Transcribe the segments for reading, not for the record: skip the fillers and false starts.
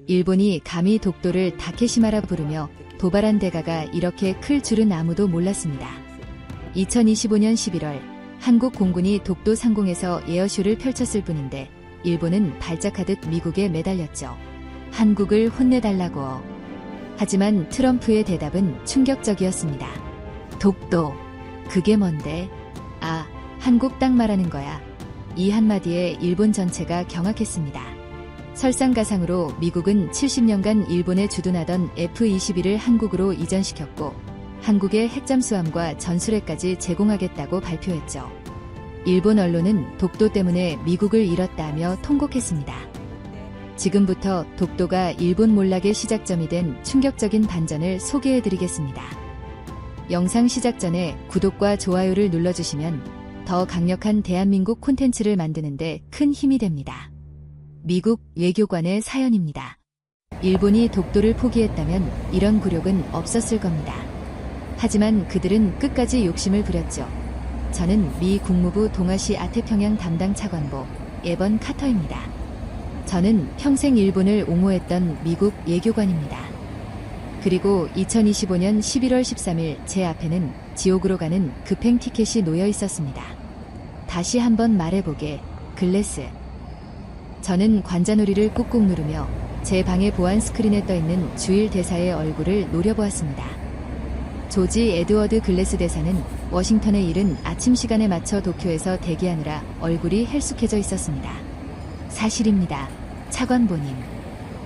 일본이 감히 독도를 다케시마라 부르며 도발한 대가가 이렇게 클 줄은 아무도 몰랐습니다. 2025년 11월 한국 공군이 독도 상공에서 에어쇼를 펼쳤을 뿐인데 일본은 발작하듯 미국에 매달렸죠. 한국을 혼내달라고. 하지만 트럼프의 대답은 충격적이었습니다. 독도, 그게 뭔데? 아, 한국 땅 말하는 거야. 이 한마디에 일본 전체가 경악했습니다. 설상가상으로 미국은 70년간 일본에 주둔하던 F-21을 한국으로 이전시켰고 한국의 핵잠수함과 전술핵까지 제공하겠다고 발표했죠. 일본 언론은 독도 때문에 미국을 잃었다며 통곡했습니다. 지금부터 독도가 일본 몰락의 시작점이 된 충격적인 반전을 소개해드리겠습니다. 영상 시작 전에 구독과 좋아요를 눌러주시면 더 강력한 대한민국 콘텐츠를 만드는데 큰 힘이 됩니다. 미국 외교관의 사연입니다. 일본이 독도를 포기했다면 이런 굴욕은 없었을 겁니다. 하지만 그들은 끝까지 욕심을 부렸죠. 저는 미 국무부 동아시 아태평양 담당 차관보 에번 카터입니다. 저는 평생 일본을 옹호했던 미국 외교관입니다. 그리고 2025년 11월 13일 제 앞에는 지옥으로 가는 급행 티켓이 놓여 있었습니다. 다시 한번 말해보게, 글래스. 저는 관자놀이를 꾹꾹 누르며 제 방의 보안 스크린에 떠있는 주일 대사의 얼굴을 노려보았습니다. 조지 에드워드 글래스 대사는 워싱턴에 이른 아침 시간에 맞춰 도쿄에서 대기하느라 얼굴이 헬쑥해져 있었습니다. 사실입니다. 차관보님.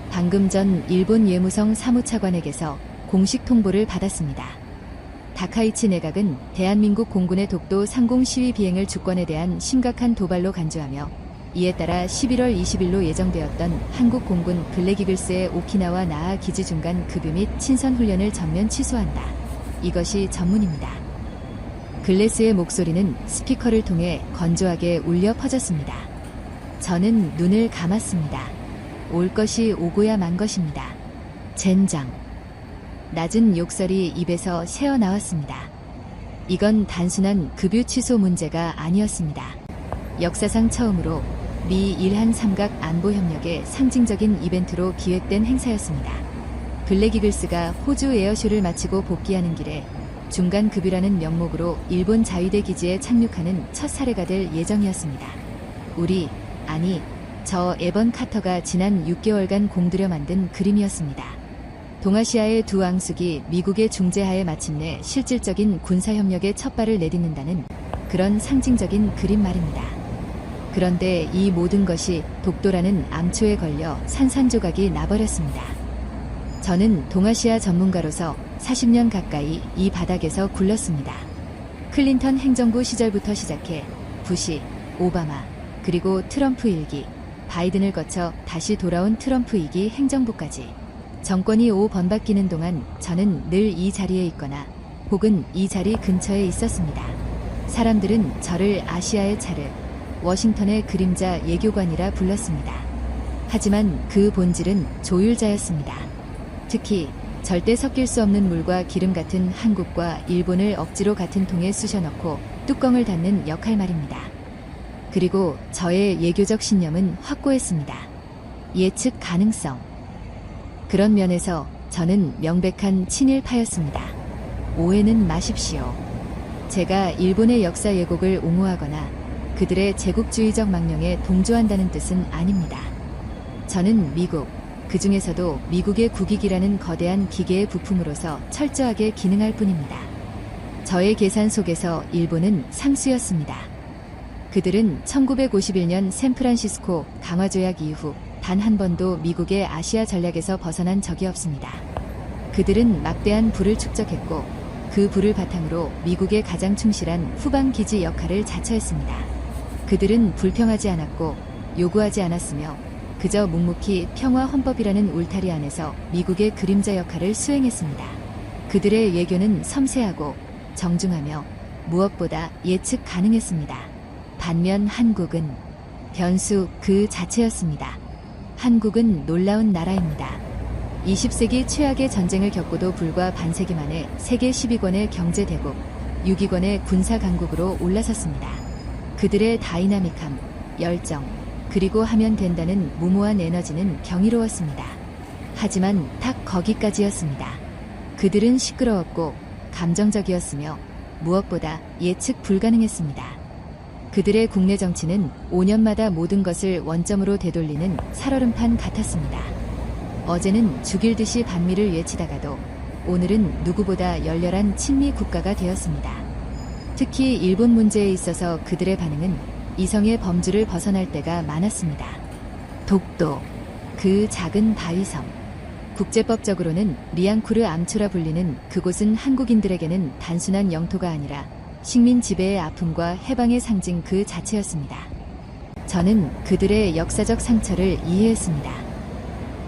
방금 전 일본 외무성 사무차관에게서 공식 통보를 받았습니다. 다카이치 내각은 대한민국 공군의 독도 상공 시위 비행을 주권에 대한 심각한 도발로 간주하며 이에 따라 11월 20일로 예정되었던 한국 공군 블랙이글스의 오키나와 나하 기지 중간 급유 및 친선 훈련을 전면 취소한다. 이것이 전문입니다. 글래스의 목소리는 스피커를 통해 건조하게 울려 퍼졌습니다. 저는 눈을 감았습니다. 올 것이 오고야 만 것입니다. 젠장. 낮은 욕설이 입에서 새어나왔습니다. 이건 단순한 급유 취소 문제가 아니었습니다. 역사상 처음으로 미 일한 삼각 안보협력의 상징적인 이벤트로 기획된 행사였습니다. 블랙이글스가 호주 에어쇼를 마치고 복귀하는 길에 중간 급유라는 명목으로 일본 자위대 기지에 착륙하는 첫 사례가 될 예정이었습니다. 저 에번 카터가 지난 6개월간 공들여 만든 그림이었습니다. 동아시아의 두 앙숙이 미국의 중재하에 마침내 실질적인 군사협력의 첫 발을 내딛는다는 그런 상징적인 그림 말입니다. 그런데 이 모든 것이 독도라는 암초에 걸려 산산조각이 나버렸습니다. 저는 동아시아 전문가로서 40년 가까이 이 바닥에서 굴렀습니다. 클린턴 행정부 시절부터 시작해 부시, 오바마, 그리고 트럼프 1기, 바이든을 거쳐 다시 돌아온 트럼프 2기 행정부까지 정권이 5번 바뀌는 동안 저는 늘 이 자리에 있거나 혹은 이 자리 근처에 있었습니다. 사람들은 저를 아시아의 차르, 워싱턴의 그림자 외교관이라 불렀습니다. 하지만 그 본질은 조율자였습니다. 특히 절대 섞일 수 없는 물과 기름 같은 한국과 일본을 억지로 같은 통에 쑤셔넣고 뚜껑을 닫는 역할 말입니다. 그리고 저의 외교적 신념은 확고했습니다. 예측 가능성. 그런 면에서 저는 명백한 친일파였습니다. 오해는 마십시오. 제가 일본의 역사 왜곡을 옹호하거나 그들의 제국주의적 망령에 동조한다는 뜻은 아닙니다. 저는 미국, 그 중에서도 미국의 국익이라는 거대한 기계의 부품으로서 철저하게 기능할 뿐입니다. 저의 계산 속에서 일본은 상수였습니다. 그들은 1951년 샌프란시스코 강화조약 이후 단 한 번도 미국의 아시아 전략에서 벗어난 적이 없습니다. 그들은 막대한 부를 축적했고 그 부를 바탕으로 미국의 가장 충실한 후방기지 역할을 자처했습니다. 그들은 불평하지 않았고 요구하지 않았으며 그저 묵묵히 평화헌법이라는 울타리 안에서 미국의 그림자 역할을 수행했습니다. 그들의 외교는 섬세하고 정중하며 무엇보다 예측 가능했습니다. 반면 한국은 변수 그 자체였습니다. 한국은 놀라운 나라입니다. 20세기 최악의 전쟁을 겪고도 불과 반세기 만에 세계 10위권의 경제대국, 6위권의 군사강국으로 올라섰습니다. 그들의 다이나믹함, 열정, 그리고 하면 된다는 무모한 에너지는 경이로웠습니다. 하지만 딱 거기까지였습니다. 그들은 시끄러웠고 감정적이었으며 무엇보다 예측 불가능했습니다. 그들의 국내 정치는 5년마다 모든 것을 원점으로 되돌리는 살얼음판 같았습니다. 어제는 죽일 듯이 반미를 외치다가도 오늘은 누구보다 열렬한 친미 국가가 되었습니다. 특히 일본 문제에 있어서 그들의 반응은 이성의 범주를 벗어날 때가 많았습니다. 독도, 그 작은 바위섬. 국제법적으로는 리앙쿠르 암초라 불리는 그곳은 한국인들에게는 단순한 영토가 아니라 식민 지배의 아픔과 해방의 상징 그 자체였습니다. 저는 그들의 역사적 상처를 이해했습니다.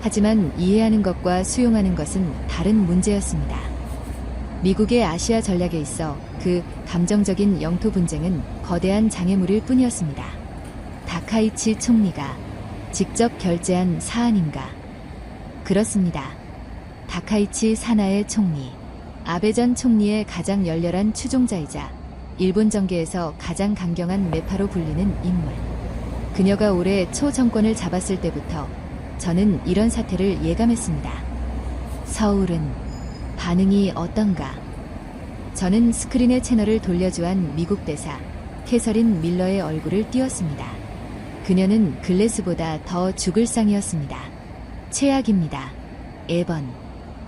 하지만 이해하는 것과 수용하는 것은 다른 문제였습니다. 미국의 아시아 전략에 있어 그 감정적인 영토 분쟁은 거대한 장애물일 뿐이었습니다. 다카이치 총리가 직접 결재한 사안인가? 그렇습니다. 다카이치 사나에 총리, 아베 전 총리의 가장 열렬한 추종자이자 일본 정계에서 가장 강경한 매파로 불리는 인물. 그녀가 올해 초 정권을 잡았을 때부터 저는 이런 사태를 예감했습니다. 서울은 반응이 어떤가? 저는 스크린의 채널을 돌려주한 미국 대사 캐서린 밀러의 얼굴을 띄웠습니다. 그녀는 글래스보다 더 죽을 상이었습니다. 최악입니다. 에번.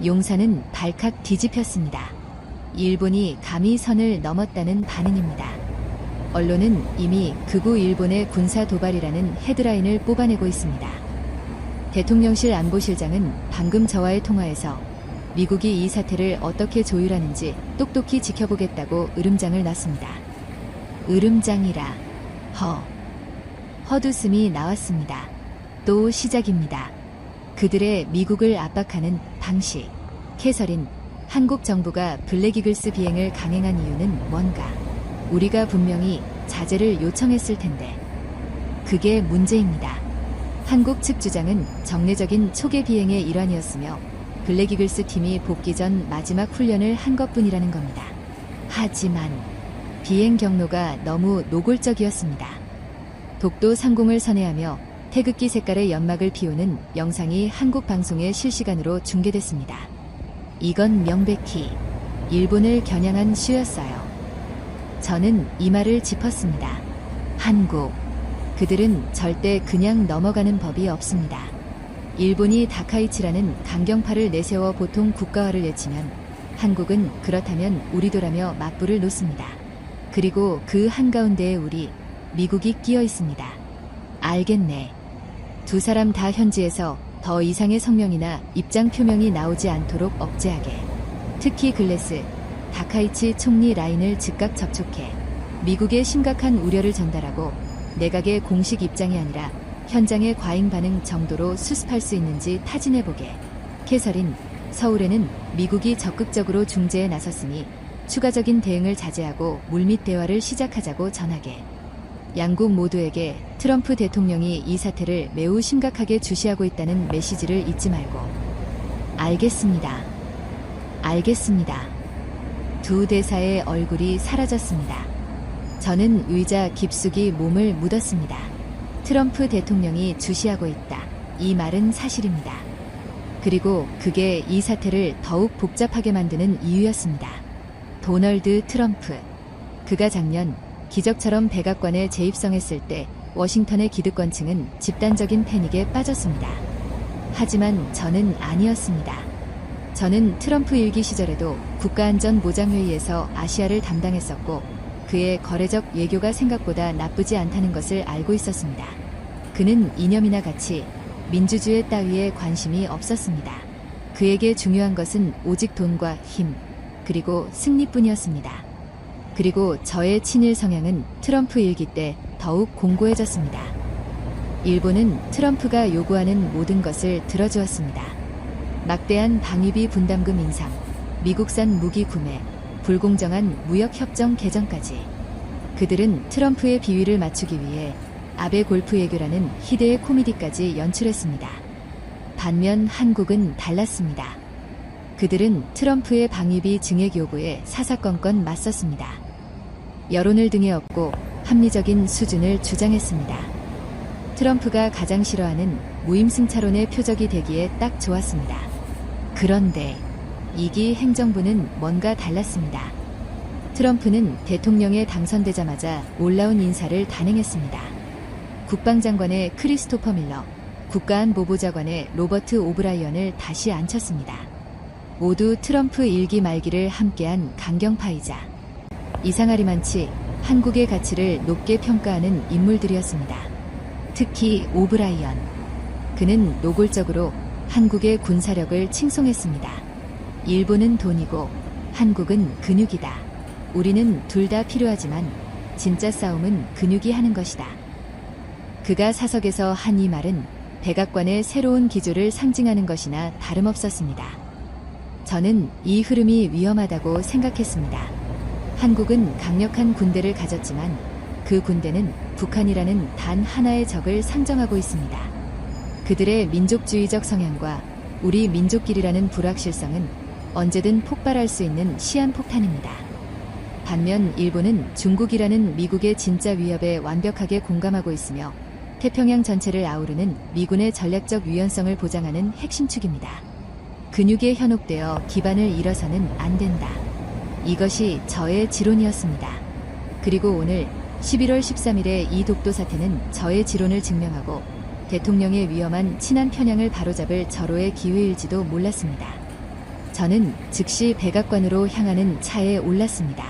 용사는 발칵 뒤집혔습니다. 일본이 감히 선을 넘었다는 반응입니다. 언론은 이미 극우 일본의 군사 도발이라는 헤드라인을 뽑아내고 있습니다. 대통령실 안보실장은 방금 저와의 통화에서 미국이 이 사태를 어떻게 조율하는지 똑똑히 지켜보겠다고 으름장을 놨습니다. 으름장이라. 헛웃음이 나왔습니다. 또 시작입니다. 그들의 미국을 압박하는 방식. 캐서린, 한국 정부가 블랙이글스 비행을 강행한 이유는 뭔가? 우리가 분명히 자제를 요청했을 텐데. 그게 문제입니다. 한국 측 주장은 정례적인 초계 비행의 일환이었으며 블랙이글스 팀이 복귀 전 마지막 훈련을 한 것뿐이라는 겁니다. 하지만 비행 경로가 너무 노골적이었습니다. 독도 상공을 선회하며 태극기 색깔의 연막을 피우는 영상이 한국 방송에 실시간으로 중계됐습니다. 이건 명백히 일본을 겨냥한 쇼였어요. 저는 이 말을 짚었습니다. 한국. 그들은 절대 그냥 넘어가는 법이 없습니다. 일본이 다카이치라는 강경파를 내세워 보통 국가화를 외치면 한국은 그렇다면 우리도라며 맞불을 놓습니다. 그리고 그 한가운데에 우리, 미국이 끼어 있습니다. 알겠네. 두 사람 다 현지에서 더 이상의 성명이나 입장 표명이 나오지 않도록 억제하게. 특히 글래스, 다카이치 총리 라인을 즉각 접촉해 미국의 심각한 우려를 전달하고 내각의 공식 입장이 아니라 현장의 과잉 반응 정도로 수습할 수 있는지 타진해보게. 캐서린, 서울에는 미국이 적극적으로 중재에 나섰으니 추가적인 대응을 자제하고 물밑 대화를 시작하자고 전하게. 양국 모두에게 트럼프 대통령이 이 사태를 매우 심각하게 주시하고 있다는 메시지를 잊지 말고. 알겠습니다. 알겠습니다. 두 대사의 얼굴이 사라졌습니다. 저는 의자 깊숙이 몸을 묻었습니다. 트럼프 대통령이 주시하고 있다. 이 말은 사실입니다. 그리고 그게 이 사태를 더욱 복잡하게 만드는 이유였습니다. 도널드 트럼프. 그가 작년 기적처럼 백악관에 재입성했을 때 워싱턴의 기득권층은 집단적인 패닉에 빠졌습니다. 하지만 저는 아니었습니다. 저는 트럼프 일기 시절에도 국가안전보장회의에서 아시아를 담당했었고 그의 거래적 외교가 생각보다 나쁘지 않다는 것을 알고 있었습니다. 그는 이념이나 가치, 민주주의 따위에 관심이 없었습니다. 그에게 중요한 것은 오직 돈과 힘, 그리고 승리뿐이었습니다. 그리고 저의 친일 성향은 트럼프 일기 때 더욱 공고해졌습니다. 일본은 트럼프가 요구하는 모든 것을 들어주었습니다. 막대한 방위비 분담금 인상, 미국산 무기 구매, 불공정한 무역협정 개정까지. 그들은 트럼프의 비위를 맞추기 위해 아베 골프 외교라는 희대의 코미디까지 연출했습니다. 반면 한국은 달랐습니다. 그들은 트럼프의 방위비 증액 요구에 사사건건 맞섰습니다. 여론을 등에 업고 합리적인 수준을 주장했습니다. 트럼프가 가장 싫어하는 무임승차론의 표적이 되기에 딱 좋았습니다. 그런데 2기 행정부는 뭔가 달랐습니다. 트럼프는 대통령에 당선되자마자 올라온 인사를 단행했습니다. 국방장관의 크리스토퍼 밀러, 국가안보보좌관의 로버트 오브라이언을 다시 앉혔습니다. 모두 트럼프 1기 말기를 함께한 강경파이자 이상하리만치 한국의 가치를 높게 평가하는 인물들이었습니다. 특히 오브라이언. 그는 노골적으로 한국의 군사력을 칭송했습니다. 일본은 돈이고 한국은 근육이다. 우리는 둘 다 필요하지만 진짜 싸움은 근육이 하는 것이다. 그가 사석에서 한 이 말은 백악관의 새로운 기조를 상징하는 것이나 다름없었습니다. 저는 이 흐름이 위험하다고 생각했습니다. 한국은 강력한 군대를 가졌지만 그 군대는 북한이라는 단 하나의 적을 상정하고 있습니다. 그들의 민족주의적 성향과 우리 민족끼리라는 불확실성은 언제든 폭발할 수 있는 시한폭탄입니다. 반면 일본은 중국이라는 미국의 진짜 위협에 완벽하게 공감하고 있으며 태평양 전체를 아우르는 미군의 전략적 유연성을 보장하는 핵심 축입니다. 근육에 현혹되어 기반을 잃어서는 안 된다. 이것이 저의 지론이었습니다. 그리고 오늘 11월 13일의 이 독도 사태는 저의 지론을 증명하고 대통령의 위험한 친한 편향을 바로잡을 절호의 기회일지도 몰랐습니다. 저는 즉시 백악관으로 향하는 차에 올랐습니다.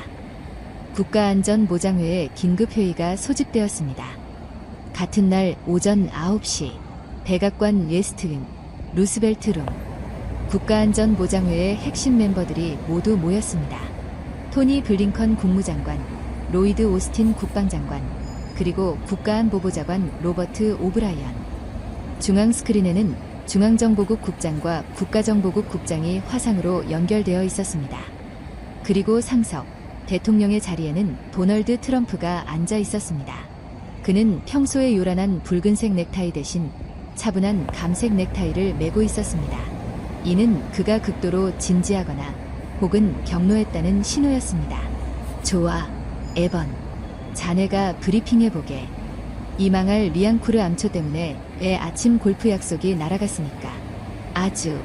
국가안전보장회의 긴급회의가 소집되었습니다. 같은 날 오전 9시 백악관 웨스트윙 루스벨트룸 국가안전보장회의 핵심 멤버들이 모두 모였습니다. 토니 블링컨 국무장관, 로이드 오스틴 국방장관, 그리고 국가안보보좌관 로버트 오브라이언. 중앙 스크린에는 중앙정보국 국장과 국가정보국 국장이 화상으로 연결되어 있었습니다. 그리고 상석, 대통령의 자리에는 도널드 트럼프가 앉아 있었습니다. 그는 평소에 요란한 붉은색 넥타이 대신 차분한 감색 넥타이를 메고 있었습니다. 이는 그가 극도로 진지하거나 혹은 격노했다는 신호였습니다. 좋아, 에번. 자네가 브리핑해보게. 이 망할 리앙쿠르 암초 때문에 애 아침 골프 약속이 날아갔으니까 아주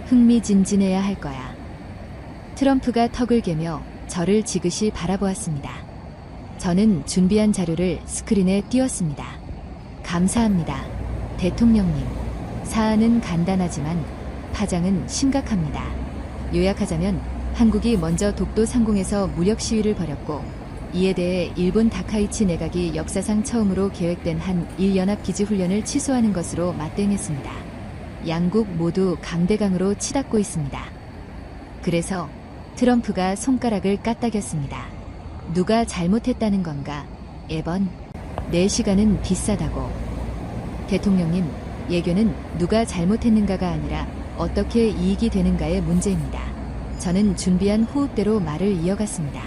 흥미진진해야 할 거야. 트럼프가 턱을 개며 저를 지그시 바라보았습니다. 저는 준비한 자료를 스크린에 띄웠습니다. 감사합니다. 대통령님. 사안은 간단하지만 파장은 심각합니다. 요약하자면 한국이 먼저 독도 상공에서 무력 시위를 벌였고 이에 대해 일본 다카이치 내각이 역사상 처음으로 계획된 한 1연합기지 훈련을 취소하는 것으로 맞대응했습니다. 양국 모두 강대강으로 치닫고 있습니다. 그래서 트럼프가 손가락을 까딱였습니다. 누가 잘못했다는 건가? 에번, 내 시간은 비싸다고. 대통령님, 예교는 누가 잘못했는가가 아니라 어떻게 이익이 되는가의 문제입니다. 저는 준비한 호흡대로 말을 이어갔습니다.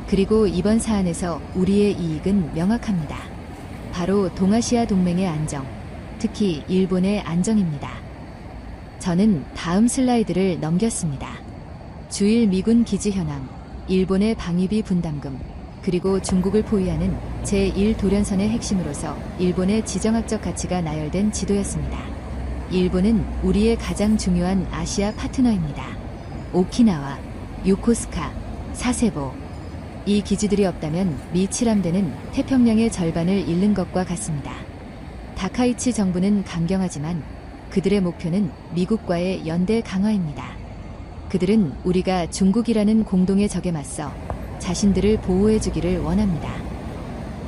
그리고 이번 사안에서 우리의 이익은 명확합니다. 바로 동아시아 동맹의 안정, 특히 일본의 안정입니다. 저는 다음 슬라이드를 넘겼습니다. 주일 미군 기지 현황, 일본의 방위비 분담금, 그리고 중국을 포위하는 제1도련선의 핵심으로서 일본의 지정학적 가치가 나열된 지도였습니다. 일본은 우리의 가장 중요한 아시아 파트너입니다. 오키나와, 요코스카, 사세보. 이 기지들이 없다면 미 칠함대는 태평양의 절반을 잃는 것과 같습니다. 다카이치 정부는 강경하지만 그들의 목표는 미국과의 연대 강화입니다. 그들은 우리가 중국이라는 공동의 적에 맞서 자신들을 보호해주기를 원합니다.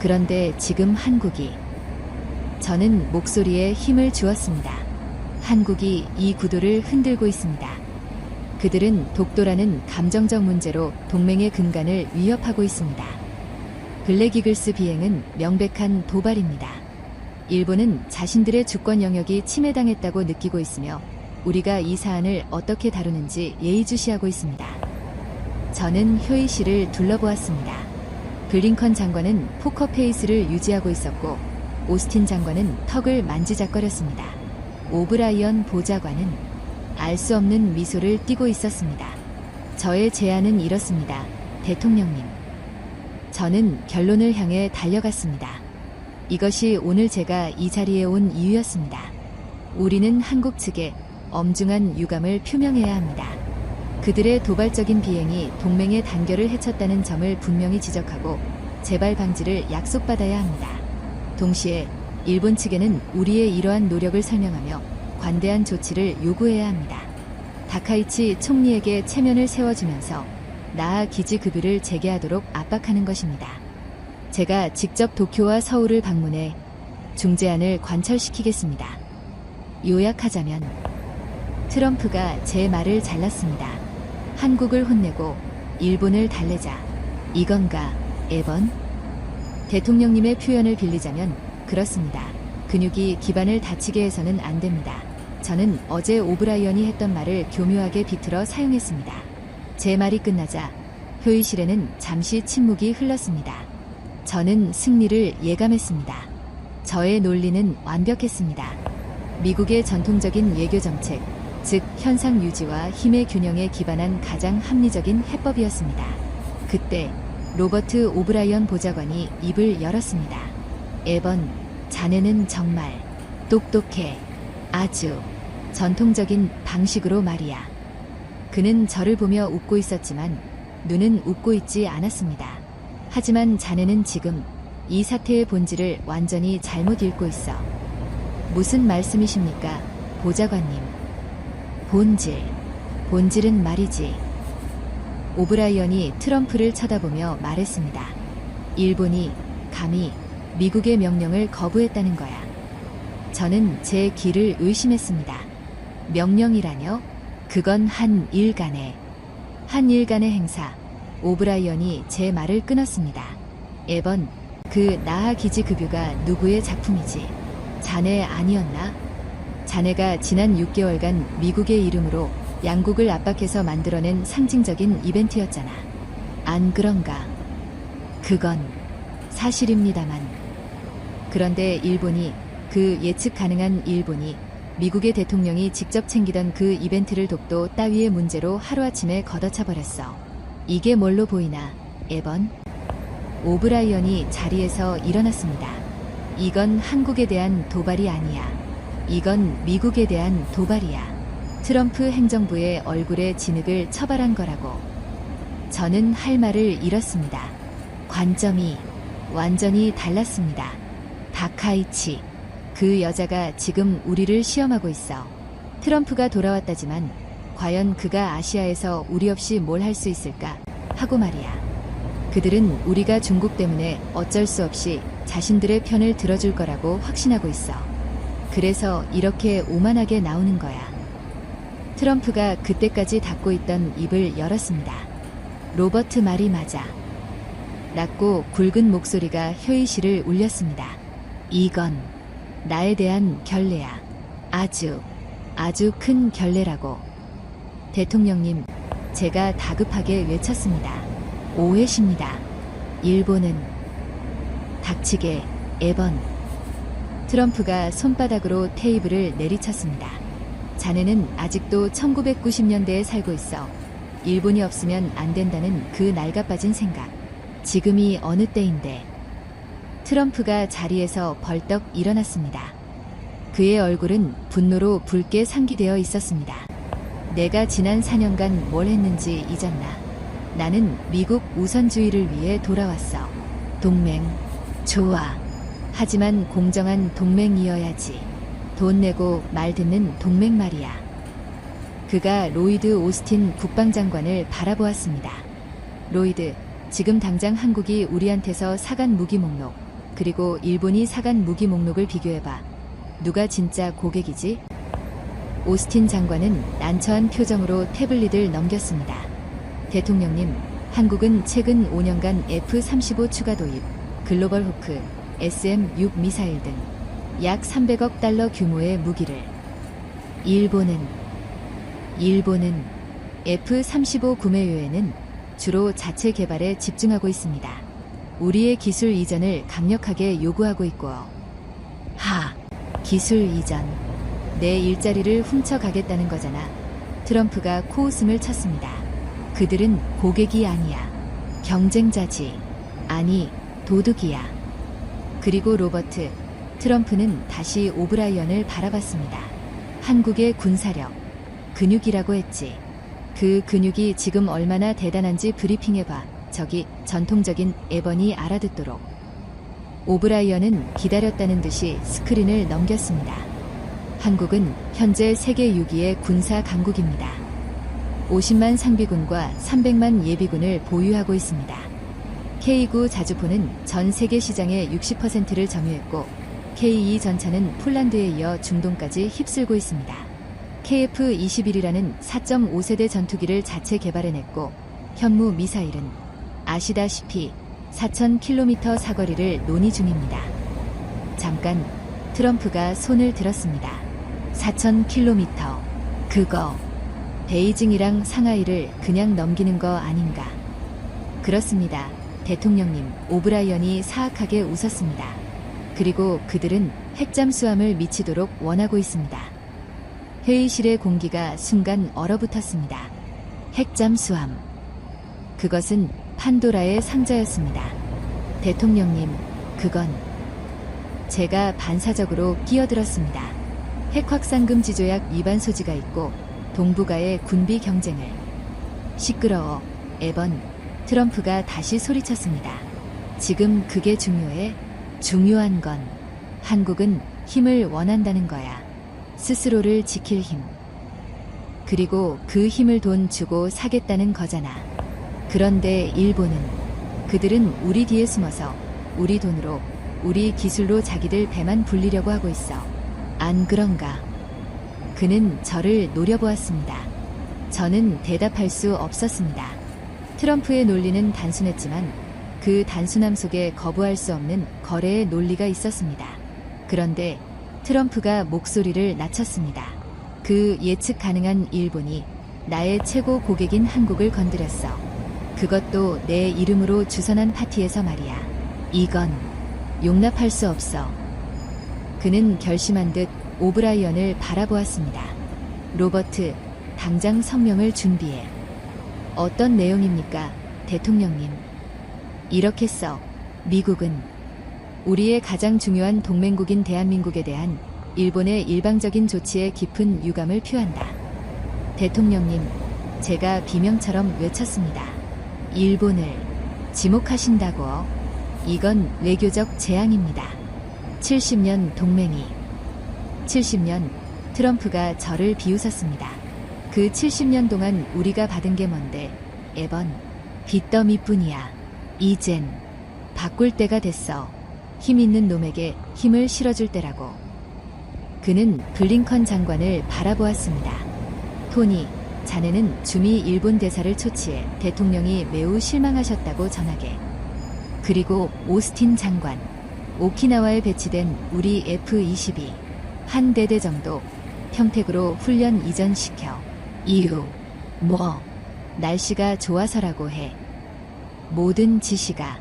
그런데 지금 한국이, 저는 목소리에 힘을 주었습니다. 한국이 이 구도를 흔들고 있습니다. 그들은 독도라는 감정적 문제로 동맹의 근간을 위협하고 있습니다. 블랙이글스 비행은 명백한 도발입니다. 일본은 자신들의 주권 영역이 침해당했다고 느끼고 있으며 우리가 이 사안을 어떻게 다루는지 예의주시하고 있습니다. 저는 효이시를 둘러보았습니다. 블링컨 장관은 포커페이스를 유지하고 있었고 오스틴 장관은 턱을 만지작거렸습니다. 오브라이언 보좌관은 알 수 없는 미소를 띠고 있었습니다. 저의 제안은 이렇습니다. 대통령님. 저는 결론을 향해 달려갔습니다. 이것이 오늘 제가 이 자리에 온 이유였습니다. 우리는 한국 측에 엄중한 유감을 표명해야 합니다. 그들의 도발적인 비행이 동맹의 단결을 해쳤다는 점을 분명히 지적하고 재발 방지를 약속받아야 합니다. 동시에 일본 측에는 우리의 이러한 노력을 설명하며 관대한 조치를 요구해야 합니다. 다카이치 총리에게 체면을 세워주면서 나하 기지 급유를 재개하도록 압박하는 것입니다. 제가 직접 도쿄와 서울을 방문해 중재안을 관철시키겠습니다. 요약하자면 트럼프가 제 말을 잘랐습니다. 한국을 혼내고 일본을 달래자. 이건가, 에번? 대통령님의 표현을 빌리자면 그렇습니다. 근육이 기반을 다치게 해서는 안 됩니다. 저는 어제 오브라이언이 했던 말을 교묘하게 비틀어 사용했습니다. 제 말이 끝나자 회의실에는 잠시 침묵이 흘렀습니다. 저는 승리를 예감했습니다. 저의 논리는 완벽했습니다. 미국의 전통적인 외교 정책, 즉 현상 유지와 힘의 균형에 기반한 가장 합리적인 해법이었습니다. 그때 로버트 오브라이언 보좌관이 입을 열었습니다. 에번, 자네는 정말 똑똑해. 아주 전통적인 방식으로 말이야. 그는 저를 보며 웃고 있었지만 눈은 웃고 있지 않았습니다. 하지만 자네는 지금 이 사태의 본질을 완전히 잘못 읽고 있어. 무슨 말씀이십니까, 보좌관님? 본질은 말이지. 오브라이언이 트럼프를 쳐다보며 말했습니다. 일본이 감히 미국의 명령을 거부했다는 거야. 저는 제 귀를 의심했습니다. 명령이라뇨? 그건 한일 간의 행사. 오브라이언이 제 말을 끊었습니다. 에번, 그 나하 기지 급유가 누구의 작품이지? 자네 아니었나? 자네가 지난 6개월간 미국의 이름으로 양국을 압박해서 만들어낸 상징적인 이벤트였잖아. 안 그런가? 그건 사실입니다만. 그런데 일본이, 그 예측 가능한 일본이 미국의 대통령이 직접 챙기던 그 이벤트를 독도 따위의 문제로 하루아침에 걷어차버렸어. 이게 뭘로 보이나, 에번? 오브라이언이 자리에서 일어났습니다. 이건 한국에 대한 도발이 아니야. 이건 미국에 대한 도발이야. 트럼프 행정부의 얼굴에 진흙을 처발한 거라고. 저는 할 말을 잃었습니다. 관점이 완전히 달랐습니다. 다카이치, 그 여자가 지금 우리를 시험하고 있어. 트럼프가 돌아왔다지만 과연 그가 아시아에서 우리 없이 뭘 할 수 있을까 하고 말이야. 그들은 우리가 중국 때문에 어쩔 수 없이 자신들의 편을 들어줄 거라고 확신하고 있어. 그래서 이렇게 오만하게 나오는 거야. 트럼프가 그때까지 닫고 있던 입을 열었습니다. 로버트 말이 맞아. 낮고 굵은 목소리가 회의실을 울렸습니다. 이건 나에 대한 결례야. 아주 큰 결례라고. 대통령님, 제가 다급하게 외쳤습니다. 오해십니다. 일본은 닥치게, 에번. 트럼프가 손바닥으로 테이블을 내리쳤습니다. 자네는 아직도 1990년대에 살고 있어. 일본이 없으면 안 된다는 그 낡아빠진 생각. 지금이 어느 때인데. 트럼프가 자리에서 벌떡 일어났습니다. 그의 얼굴은 분노로 붉게 상기되어 있었습니다. 내가 지난 4년간 뭘 했는지 잊었나? 나는 미국 우선주의를 위해 돌아왔어. 동맹, 좋아. 하지만 공정한 동맹이어야지. 돈 내고 말 듣는 동맹 말이야. 그가 로이드 오스틴 국방장관을 바라보았습니다. 로이드, 지금 당장 한국이 우리한테서 사간 무기 목록, 그리고 일본이 사간 무기 목록을 비교해봐. 누가 진짜 고객이지? 오스틴 장관은 난처한 표정으로 태블릿을 넘겼습니다. 대통령님, 한국은 최근 5년간 F-35 추가 도입, 글로벌 호크, SM-6 미사일 등 약 300억 달러 규모의 무기를. 일본은 F-35 구매 외에는 주로 자체 개발에 집중하고 있습니다. 우리의 기술 이전을 강력하게 요구하고 있고요. 기술 이전. 내 일자리를 훔쳐가겠다는 거잖아. 트럼프가 코웃음을 쳤습니다. 그들은 고객이 아니야. 경쟁자지. 아니, 도둑이야. 그리고 로버트, 트럼프는 다시 오브라이언을 바라봤습니다. 한국의 군사력, 근육이라고 했지. 그 근육이 지금 얼마나 대단한지 브리핑해봐. 저기 전통적인 에번이 알아듣도록. 오브라이언은 기다렸다는 듯이 스크린을 넘겼습니다. 한국은 현재 세계 6위의 군사 강국입니다. 50만 상비군과 300만 예비군을 보유하고 있습니다. K9 자주포는 전 세계 시장의 60%를 점유했고 K2 전차는 폴란드에 이어 중동까지 휩쓸고 있습니다. KF-21이라는 4.5세대 전투기를 자체 개발해냈고 현무 미사일은 아시다시피 4,000km 사거리를 논의 중입니다. 잠깐 트럼프가 손을 들었습니다. 4,000km. 그거 베이징이랑 상하이를 그냥 넘기는 거 아닌가? 그렇습니다. 대통령님. 오브라이언이 사악하게 웃었습니다. 그리고 그들은 핵잠수함을 미치도록 원하고 있습니다. 회의실의 공기가 순간 얼어붙었습니다. 핵잠수함. 그것은 판도라의 상자였습니다. 대통령님, 그건 제가 반사적으로 끼어들었습니다. 핵확산금지 조약 위반 소지가 있고 동북아의 군비 경쟁을. 시끄러워, 에번. 트럼프가 다시 소리쳤습니다. 지금 그게 중요해? 중요한 건 한국은 힘을 원한다는 거야. 스스로를 지킬 힘. 그리고 그 힘을 돈 주고 사겠다는 거잖아. 그런데 일본은 그들은 우리 뒤에 숨어서 우리 돈으로 우리 기술로 자기들 배만 불리려고 하고 있어. 안 그런가? 그는 저를 노려보았습니다. 저는 대답할 수 없었습니다. 트럼프의 논리는 단순했지만 그 단순함 속에 거부할 수 없는 거래의 논리가 있었습니다. 그런데 트럼프가 목소리를 낮췄습니다. 그 예측 가능한 일본이 나의 최고 고객인 한국을 건드렸어. 그것도 내 이름으로 주선한 파티에서 말이야. 이건 용납할 수 없어. 그는 결심한 듯 오브라이언을 바라보았습니다. 로버트, 당장 성명을 준비해. 어떤 내용입니까, 대통령님? 이렇게 써. 미국은 우리의 가장 중요한 동맹국인 대한민국에 대한 일본의 일방적인 조치에 깊은 유감을 표한다. 대통령님, 제가 비명처럼 외쳤습니다. 일본을 지목하신다고? 이건 외교적 재앙입니다. 70년 동맹이. 70년, 트럼프가 저를 비웃었습니다. 그 70년 동안 우리가 받은 게 뭔데, 에번. 빚더미뿐이야. 이젠 바꿀 때가 됐어. 힘 있는 놈에게 힘을 실어줄 때라고. 그는 블링컨 장관을 바라보았습니다. 토니, 자네는 주미 일본 대사를 초치해 대통령이 매우 실망하셨다고 전하게. 그리고 오스틴 장관, 오키나와에 배치된 우리 F-22 한 대대 정도 평택으로 훈련 이전시켜. 이유, 뭐, 날씨가 좋아서라고 해. 모든 지시가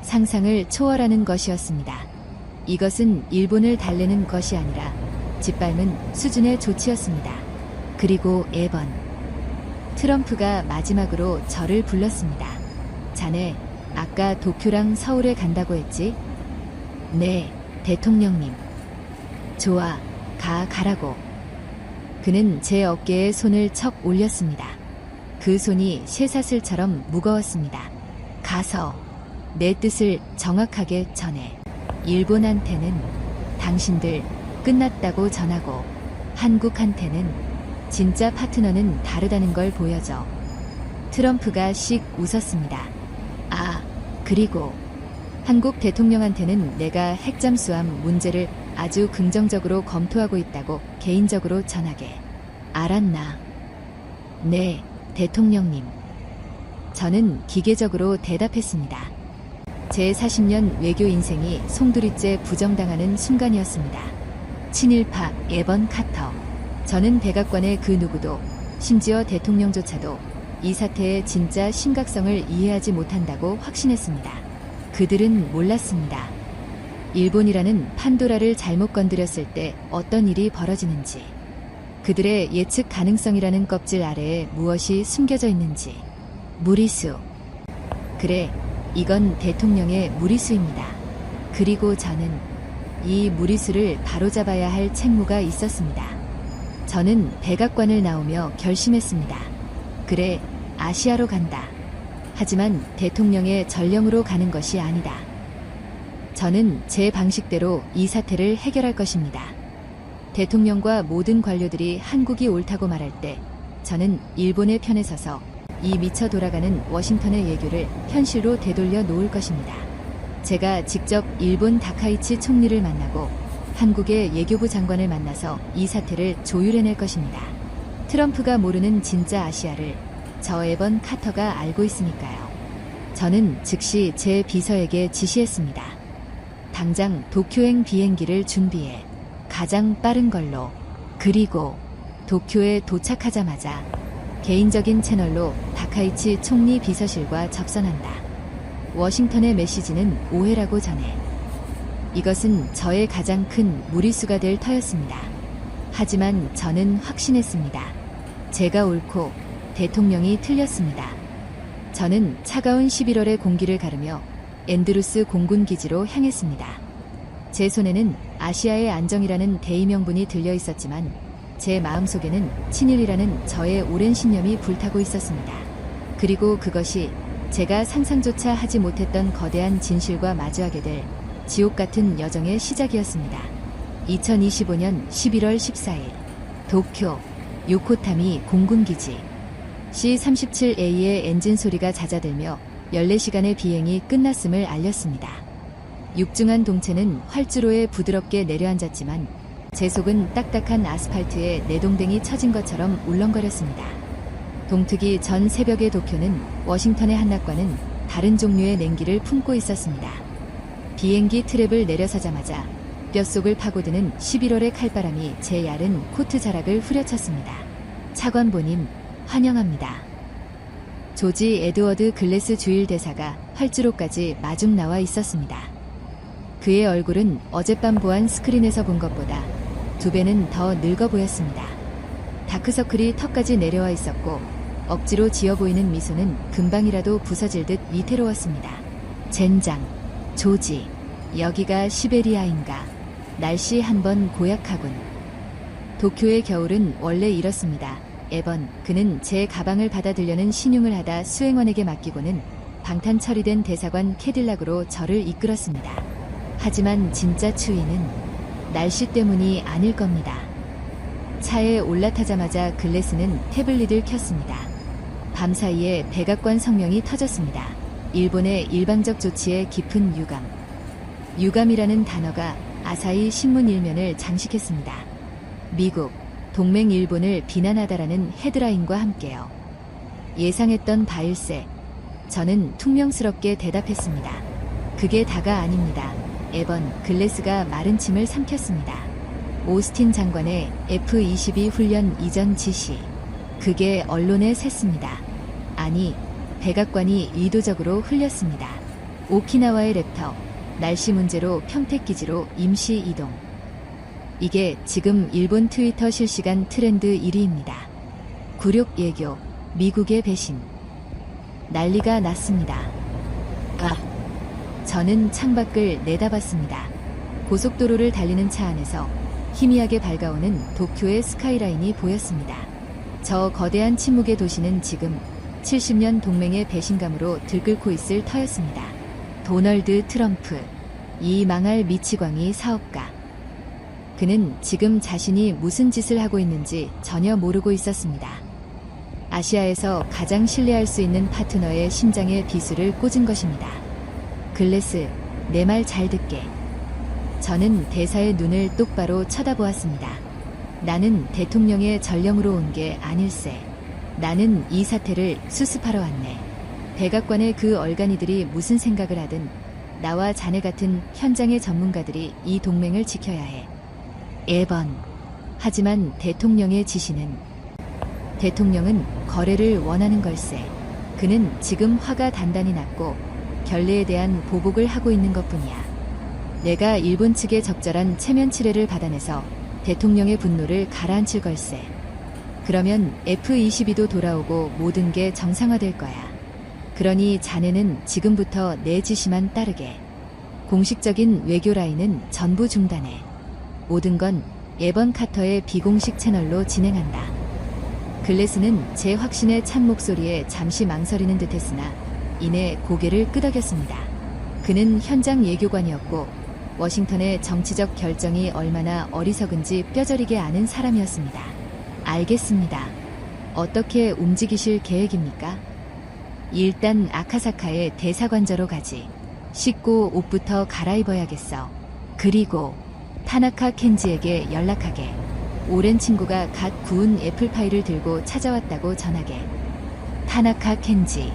상상을 초월하는 것이었습니다. 이것은 일본을 달래는 것이 아니라 짓밟는 수준의 조치였습니다. 그리고 에번. 트럼프가 마지막으로 저를 불렀습니다. 자네, 아까 도쿄랑 서울에 간다고 했지? 네, 대통령님. 좋아, 가라고. 그는 제 어깨에 손을 척 올렸습니다. 그 손이 쇠사슬처럼 무거웠습니다. 가서 내 뜻을 정확하게 전해. 일본한테는 당신들 끝났다고 전하고 한국한테는 진짜 파트너는 다르다는 걸 보여줘. 트럼프가 씩 웃었습니다. 아, 그리고 한국 대통령한테는 내가 핵잠수함 문제를 아주 긍정적으로 검토하고 있다고 개인적으로 전하게. 알았나? 네, 대통령님. 저는 기계적으로 대답했습니다. 제 40년 외교 인생이 송두리째 부정당하는 순간이었습니다. 친일파 에번 카터. 저는 백악관의 그 누구도, 심지어 대통령조차도 이 사태의 진짜 심각성을 이해하지 못한다고 확신했습니다. 그들은 몰랐습니다. 일본이라는 판도라를 잘못 건드렸을 때 어떤 일이 벌어지는지, 그들의 예측 가능성이라는 껍질 아래에 무엇이 숨겨져 있는지. 무리수. 그래, 이건 대통령의 무리수입니다. 그리고 저는 이 무리수를 바로잡아야 할 책무가 있었습니다. 저는 백악관을 나오며 결심했습니다. 그래, 아시아로 간다. 하지만 대통령의 전령으로 가는 것이 아니다. 저는 제 방식대로 이 사태를 해결할 것입니다. 대통령과 모든 관료들이 한국이 옳다고 말할 때 저는 일본의 편에 서서 이 미쳐 돌아가는 워싱턴의 외교를 현실로 되돌려 놓을 것입니다. 제가 직접 일본 다카이치 총리를 만나고 한국의 외교부 장관을 만나서 이 사태를 조율해낼 것입니다. 트럼프가 모르는 진짜 아시아를 저 에번 카터가 알고 있으니까요. 저는 즉시 제 비서에게 지시했습니다. 당장 도쿄행 비행기를 준비해. 가장 빠른 걸로. 그리고 도쿄에 도착하자마자 개인적인 채널로 다카이치 총리 비서실과 접선한다. 워싱턴의 메시지는 오해라고 전해. 이것은 저의 가장 큰 무리수가 될 터였습니다. 하지만 저는 확신했습니다. 제가 옳고 대통령이 틀렸습니다. 저는 차가운 11월의 공기를 가르며 앤드루스 공군 기지로 향했습니다. 제 손에는 아시아의 안정이라는 대의명분이 들려 있었지만 제 마음속에는 친일이라는 저의 오랜 신념이 불타고 있었습니다. 그리고 그것이 제가 상상조차 하지 못했던 거대한 진실과 마주하게 될 지옥 같은 여정의 시작이었습니다. 2025년 11월 14일 도쿄 요코타미 공군기지 C-37A의 엔진 소리가 잦아들며 14시간의 비행이 끝났음을 알렸습니다. 육중한 동체는 활주로에 부드럽게 내려앉았지만 제 속은 딱딱한 아스팔트에 내동댕이 쳐진 것처럼 울렁거렸습니다. 동트기 전 새벽의 도쿄는 워싱턴의 한낮과는 다른 종류의 냉기를 품고 있었습니다. 비행기 트랩을 내려서자마자 뼛속을 파고드는 11월의 칼바람이 제 얇은 코트 자락을 후려쳤습니다. 차관보님, 환영합니다. 조지 에드워드 글래스 주일 대사가 활주로까지 마중 나와 있었습니다. 그의 얼굴은 어젯밤 보안 스크린에서 본 것보다 2배는 더 늙어 보였습니다. 다크서클이 턱까지 내려와 있었고 억지로 지어 보이는 미소는 금방이라도 부서질 듯 위태로웠습니다. 젠장, 조지, 여기가 시베리아인가? 날씨 한번 고약하군. 도쿄의 겨울은 원래 이렇습니다. 에번, 그는 제 가방을 받아들려는 신용을 하다 수행원에게 맡기고는 방탄 처리된 대사관 캐딜락으로 저를 이끌었습니다. 하지만 진짜 추위는 날씨 때문이 아닐 겁니다. 차에 올라타자마자 글래스는 태블릿을 켰습니다. 밤사이에 백악관 성명이 터졌습니다. 일본의 일방적 조치에 깊은 유감. 유감이라는 단어가 아사히 신문 일면을 장식했습니다. 미국, 동맹 일본을 비난하다라는 헤드라인과 함께요. 예상했던 바일세. 저는 퉁명스럽게 대답했습니다. 그게 다가 아닙니다. 에번, 글래스가 마른 침을 삼켰습니다. 오스틴 장관의 F-22 훈련 이전 지시. 그게 언론에 샜습니다. 아니, 백악관이 의도적으로 흘렸습니다. 오키나와의 랩터, 날씨 문제로 평택기지로 임시 이동. 이게 지금 일본 트위터 실시간 트렌드 1위입니다. 굴욕 예교, 미국의 배신. 난리가 났습니다. 저는 창밖을 내다봤습니다. 고속도로를 달리는 차 안에서 희미하게 밝아오는 도쿄의 스카이라인이 보였습니다. 저 거대한 침묵의 도시는 지금 70년 동맹의 배신감으로 들끓고 있을 터였습니다. 도널드 트럼프, 이 망할 미치광이 사업가. 그는 지금 자신이 무슨 짓을 하고 있는지 전혀 모르고 있었습니다. 아시아에서 가장 신뢰할 수 있는 파트너의 심장에 비수를 꽂은 것입니다. 글래스, 내 말 잘 듣게. 저는 대사의 눈을 똑바로 쳐다보았습니다. 나는 대통령의 전령으로 온 게 아닐세. 나는 이 사태를 수습하러 왔네. 백악관의 그 얼간이들이 무슨 생각을 하든 나와 자네 같은 현장의 전문가들이 이 동맹을 지켜야 해. 에번. 하지만 대통령의 지시는, 대통령은 거래를 원하는 걸세. 그는 지금 화가 단단히 났고 결례에 대한 보복을 하고 있는 것뿐이야. 내가 일본 측의 적절한 체면 치레를 받아내서 대통령의 분노를 가라앉힐 걸세. 그러면 F-22도 돌아오고 모든 게 정상화될 거야. 그러니 자네는 지금부터 내 지시만 따르게. 공식적인 외교 라인은 전부 중단해. 모든 건 에번 카터의 비공식 채널로 진행한다. 글래스는 제 확신의 찬 목소리에 잠시 망설이는 듯했으나 이내 고개를 끄덕였습니다. 그는 현장 예교관이었고 워싱턴의 정치적 결정이 얼마나 어리석은지 뼈저리게 아는 사람이었습니다. 알겠습니다. 어떻게 움직이실 계획입니까? 일단 아카사카의 대사관저로 가지. 씻고 옷부터 갈아입어야겠어. 그리고 타나카 켄지에게 연락하게. 오랜 친구가 갓 구운 애플파이를 들고 찾아왔다고 전하게. 타나카 켄지,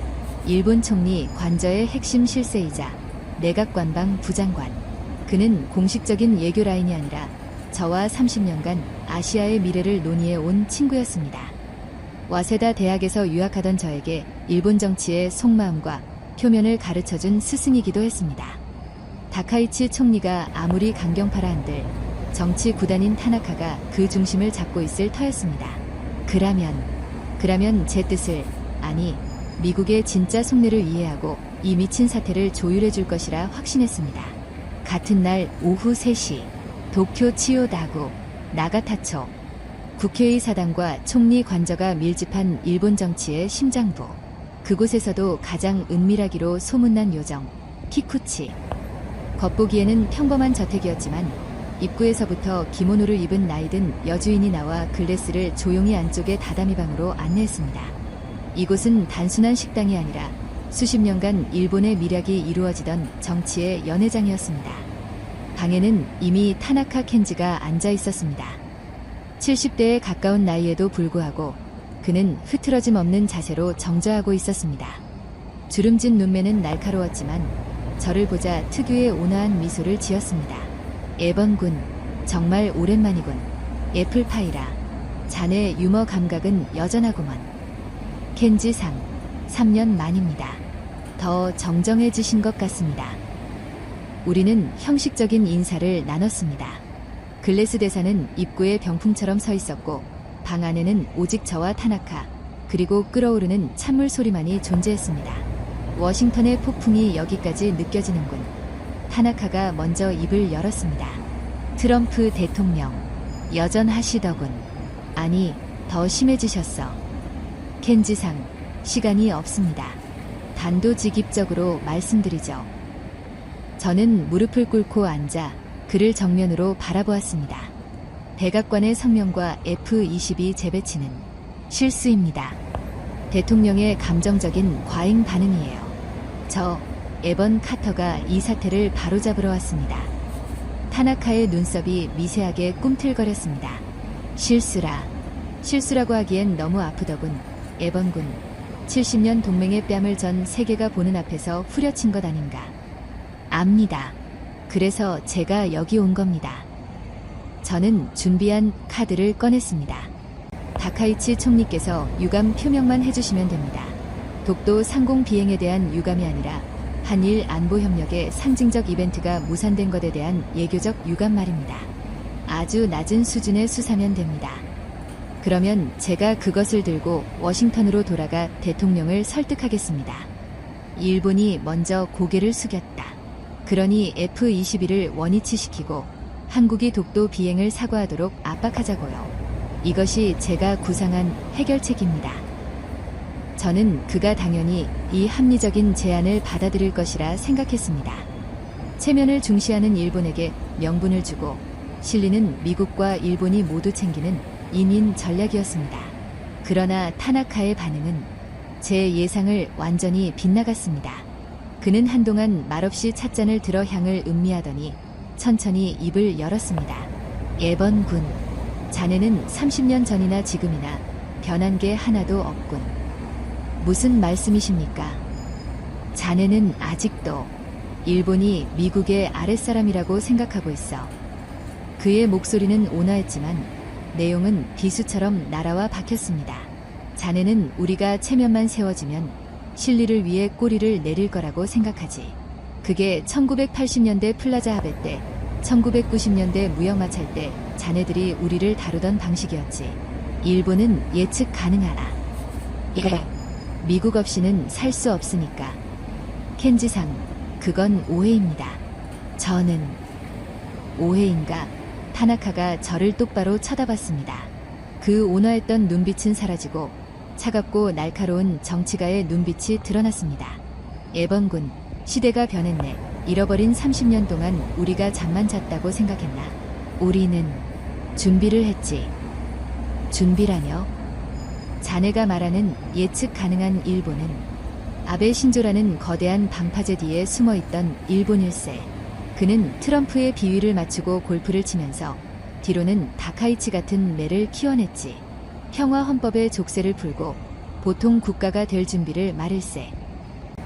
일본 총리 관저의 핵심 실세이자 내각관방 부장관. 그는 공식적인 예교 라인이 아니라 저와 30년간 아시아의 미래를 논의해 온 친구였습니다. 와세다 대학에서 유학하던 저에게 일본 정치의 속마음과 표면을 가르쳐준 스승이기도 했습니다. 다카이치 총리가 아무리 강경파라 한들 정치 구단인 타나카가 그 중심을 잡고 있을 터였습니다. 그러면 제 뜻을, 아니 미국의 진짜 속내를 이해하고 이 미친 사태를 조율해 줄 것이라 확신했습니다. 같은 날 오후 3시 도쿄 치요다구 나가타초 국회의 사당과 총리 관저가 밀집한 일본 정치의 심장부. 그곳에서도 가장 은밀하기로 소문난 요정 키쿠치. 겉보기에는 평범한 저택이었지만 입구에서부터 기모노를 입은 나이든 여주인이 나와 글래스를 조용히 안쪽의 다다미 방으로 안내했습니다. 이곳은 단순한 식당이 아니라 수십 년간 일본의 미략이 이루어지던 정치의 연회장이었습니다. 방에는 이미 타나카 켄지가 앉아 있었습니다. 70대에 가까운 나이에도 불구하고 그는 흐트러짐 없는 자세로 정저하고 있었습니다. 주름진 눈매는 날카로웠지만 저를 보자 특유의 온화한 미소를 지었습니다. 에번군, 정말 오랜만이군. 애플파이라. 자네 유머 감각은 여전하구먼. 켄지상, 3년 만입니다. 더 정정해지신 것 같습니다. 우리는 형식적인 인사를 나눴습니다. 글래스 대사는 입구에 병풍처럼 서 있었고 방 안에는 오직 저와 타나카, 그리고 끓어오르는 찬물 소리만이 존재했습니다. 워싱턴의 폭풍이 여기까지 느껴지는군. 타나카가 먼저 입을 열었습니다. 트럼프 대통령, 여전하시더군. 아니, 더 심해지셨어. 켄지상, 시간이 없습니다. 단도직입적으로 말씀드리죠. 저는 무릎을 꿇고 앉아 그를 정면으로 바라보았습니다. 백악관의 성명과 F-22 재배치는 실수입니다. 대통령의 감정적인 과잉 반응이에요. 저 에번 카터가 이 사태를 바로잡으러 왔습니다. 타나카의 눈썹이 미세하게 꿈틀거렸습니다. 실수라고 하기엔 너무 아프더군. 에번군, 70년 동맹의 뺨을 전 세계가 보는 앞에서 후려친 것 아닌가. 압니다. 그래서 제가 여기 온 겁니다. 저는 준비한 카드를 꺼냈습니다. 다카이치 총리께서 유감 표명만 해주시면 됩니다. 독도 상공 비행에 대한 유감이 아니라 한일 안보협력의 상징적 이벤트가 무산된 것에 대한 예교적 유감 말입니다. 아주 낮은 수준의 수사면 됩니다. 그러면 제가 그것을 들고 워싱턴으로 돌아가 대통령을 설득하겠습니다. 일본이 먼저 고개를 숙였다. 그러니 F-22를 원위치시키고 한국이 독도 비행을 사과하도록 압박하자고요. 이것이 제가 구상한 해결책입니다. 저는 그가 당연히 이 합리적인 제안을 받아들일 것이라 생각했습니다. 체면을 중시하는 일본에게 명분을 주고 실리는 미국과 일본이 모두 챙기는 인인 전략이었습니다. 그러나 타나카의 반응은 제 예상을 완전히 빗나갔습니다. 그는 한동안 말없이 찻잔을 들어 향을 음미하더니 천천히 입을 열었습니다. 에번군, 자네는 30년 전이나 지금이나 변한 게 하나도 없군. 무슨 말씀이십니까? 자네는 아직도 일본이 미국의 아랫사람이라고 생각하고 있어. 그의 목소리는 온화했지만 내용은 비수처럼 날아와 박혔습니다. 자네는 우리가 체면만 세워지면 실리를 위해 꼬리를 내릴 거라고 생각하지. 그게 1980년대 플라자 합의 때, 1990년대 무역마찰 때 자네들이 우리를 다루던 방식이었지. 일본은 예측 가능하라. 미국 없이는 살 수 없으니까. 켄지상, 그건 오해입니다. 저는 오해인가? 타나카가 저를 똑바로 쳐다봤습니다. 그 온화했던 눈빛은 사라지고 차갑고 날카로운 정치가의 눈빛이 드러났습니다. 에번군, 시대가 변했네. 잃어버린 30년 동안 우리가 잠만 잤다고 생각했나? 우리는 준비를 했지. 준비라뇨? 자네가 말하는 예측 가능한 일본은 아베 신조라는 거대한 방파제 뒤에 숨어있던 일본일세. 그는 트럼프의 비위를 맞추고 골프를 치면서 뒤로는 다카이치 같은 매를 키워냈지. 평화 헌법의 족쇄를 풀고 보통 국가가 될 준비를 말일세.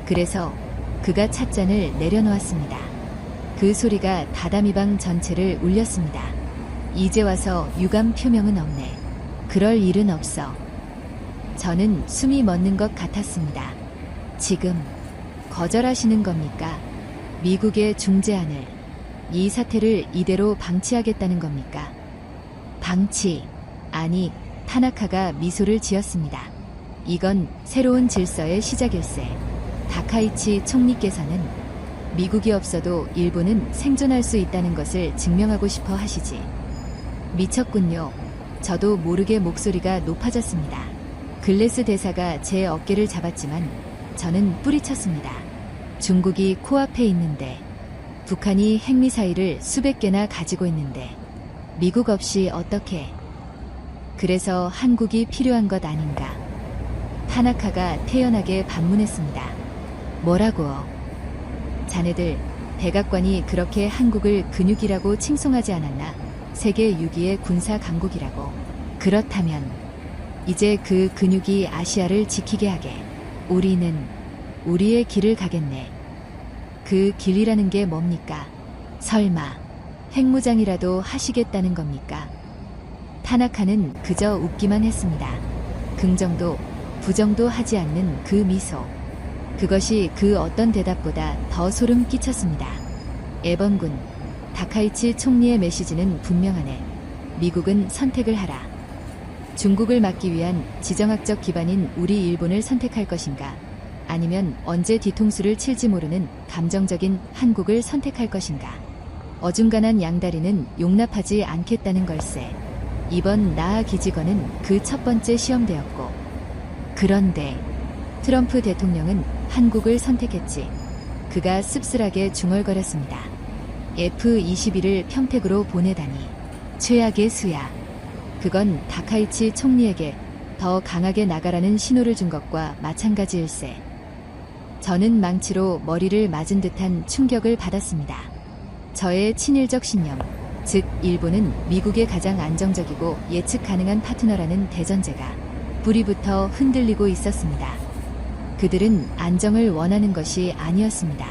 그래서 그가 찻잔을 내려놓았습니다. 그 소리가 다다미방 전체를 울렸습니다. 이제 와서 유감 표명은 없네. 그럴 일은 없어. 저는 숨이 멎는 것 같았습니다. 지금 거절하시는 겁니까? 미국의 중재안을, 이 사태를 이대로 방치하겠다는 겁니까? 방치, 아니, 타나카가 미소를 지었습니다. 이건 새로운 질서의 시작일세. 다카이치 총리께서는 미국이 없어도 일본은 생존할 수 있다는 것을 증명하고 싶어 하시지. 미쳤군요. 저도 모르게 목소리가 높아졌습니다. 글래스 대사가 제 어깨를 잡았지만 저는 뿌리쳤습니다. 중국이 코앞에 있는데, 북한이 핵미사일을 수백 개나 가지고 있는데 미국 없이 어떻게? 그래서 한국이 필요한 것 아닌가? 타나카가 태연하게 반문했습니다. 뭐라고요? 자네들 백악관이 그렇게 한국을 근육이라고 칭송하지 않았나? 세계 6위의 군사 강국이라고. 그렇다면 이제 그 근육이 아시아를 지키게 하게. 우리는 우리의 길을 가겠네. 그 길이라는 게 뭡니까? 설마 핵무장이라도 하시겠다는 겁니까? 타나카는 그저 웃기만 했습니다. 긍정도 부정도 하지 않는 그 미소. 그것이 그 어떤 대답보다 더 소름 끼쳤습니다. 에번군, 다카이치 총리의 메시지는 분명하네. 미국은 선택을 하라. 중국을 막기 위한 지정학적 기반인 우리 일본을 선택할 것인가? 아니면 언제 뒤통수를 칠지 모르는 감정적인 한국을 선택할 것인가? 어중간한 양다리는 용납하지 않겠다는 걸세. 이번 나아 기지건은 그 첫 번째 시험대였고. 그런데 트럼프 대통령은 한국을 선택했지. 그가 씁쓸하게 중얼거렸습니다. F-21을 평택으로 보내다니. 최악의 수야. 그건 다카이치 총리에게 더 강하게 나가라는 신호를 준 것과 마찬가지일세. 저는 망치로 머리를 맞은 듯한 충격을 받았습니다. 저의 친일적 신념, 즉 일본은 미국의 가장 안정적이고 예측 가능한 파트너라는 대전제가 뿌리부터 흔들리고 있었습니다. 그들은 안정을 원하는 것이 아니었습니다.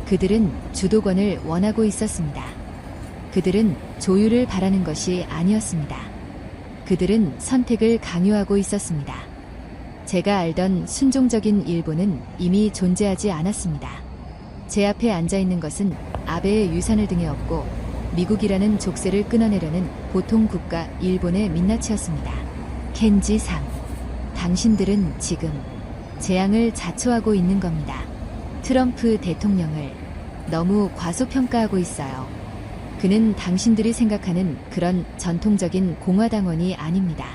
그들은 주도권을 원하고 있었습니다. 그들은 조율을 바라는 것이 아니었습니다. 그들은 선택을 강요하고 있었습니다. 제가 알던 순종적인 일본은 이미 존재하지 않았습니다. 제 앞에 앉아있는 것은 아베의 유산을 등에 업고 미국이라는 족쇄를 끊어내려는 보통 국가 일본의 민낯이었습니다. 켄지상, 당신들은 지금 재앙을 자초하고 있는 겁니다. 트럼프 대통령을 너무 과소평가하고 있어요. 그는 당신들이 생각하는 그런 전통적인 공화당원이 아닙니다.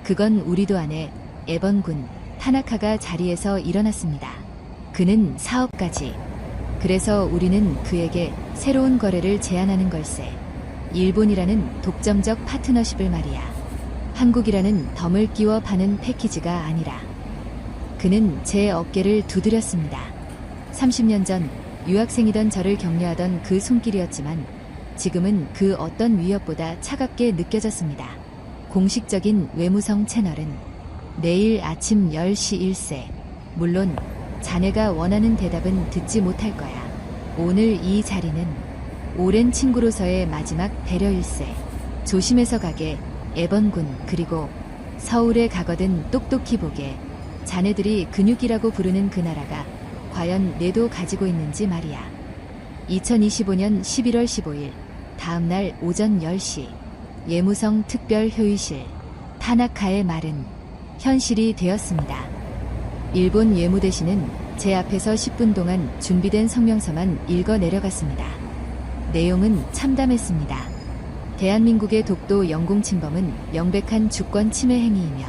그건 우리도 안 해. 에번군, 타나카가 자리에서 일어났습니다. 그는 사업가지. 그래서 우리는 그에게 새로운 거래를 제안하는 걸세. 일본이라는 독점적 파트너십을 말이야. 한국이라는 덤을 끼워 파는 패키지가 아니라. 그는 제 어깨를 두드렸습니다. 30년 전 유학생이던 저를 격려하던 그 손길이었지만 지금은 그 어떤 위협보다 차갑게 느껴졌습니다. 공식적인 외무성 채널은 내일 아침 10시 일세. 물론 자네가 원하는 대답은 듣지 못할 거야. 오늘 이 자리는 오랜 친구로서의 마지막 배려일세. 조심해서 가게. 에번군. 그리고 서울에 가거든 똑똑히 보게. 자네들이 근육이라고 부르는 그 나라가 과연 뇌도 가지고 있는지 말이야. 2025년 11월 15일 다음날 오전 10시 예무성 특별회의실. 타나카의 말은 현실이 되었습니다. 일본 외무대신은 제 앞에서 10분 동안 준비된 성명서만 읽어 내려갔습니다. 내용은 참담했습니다. 대한민국의 독도 영공 침범은 명백한 주권 침해 행위이며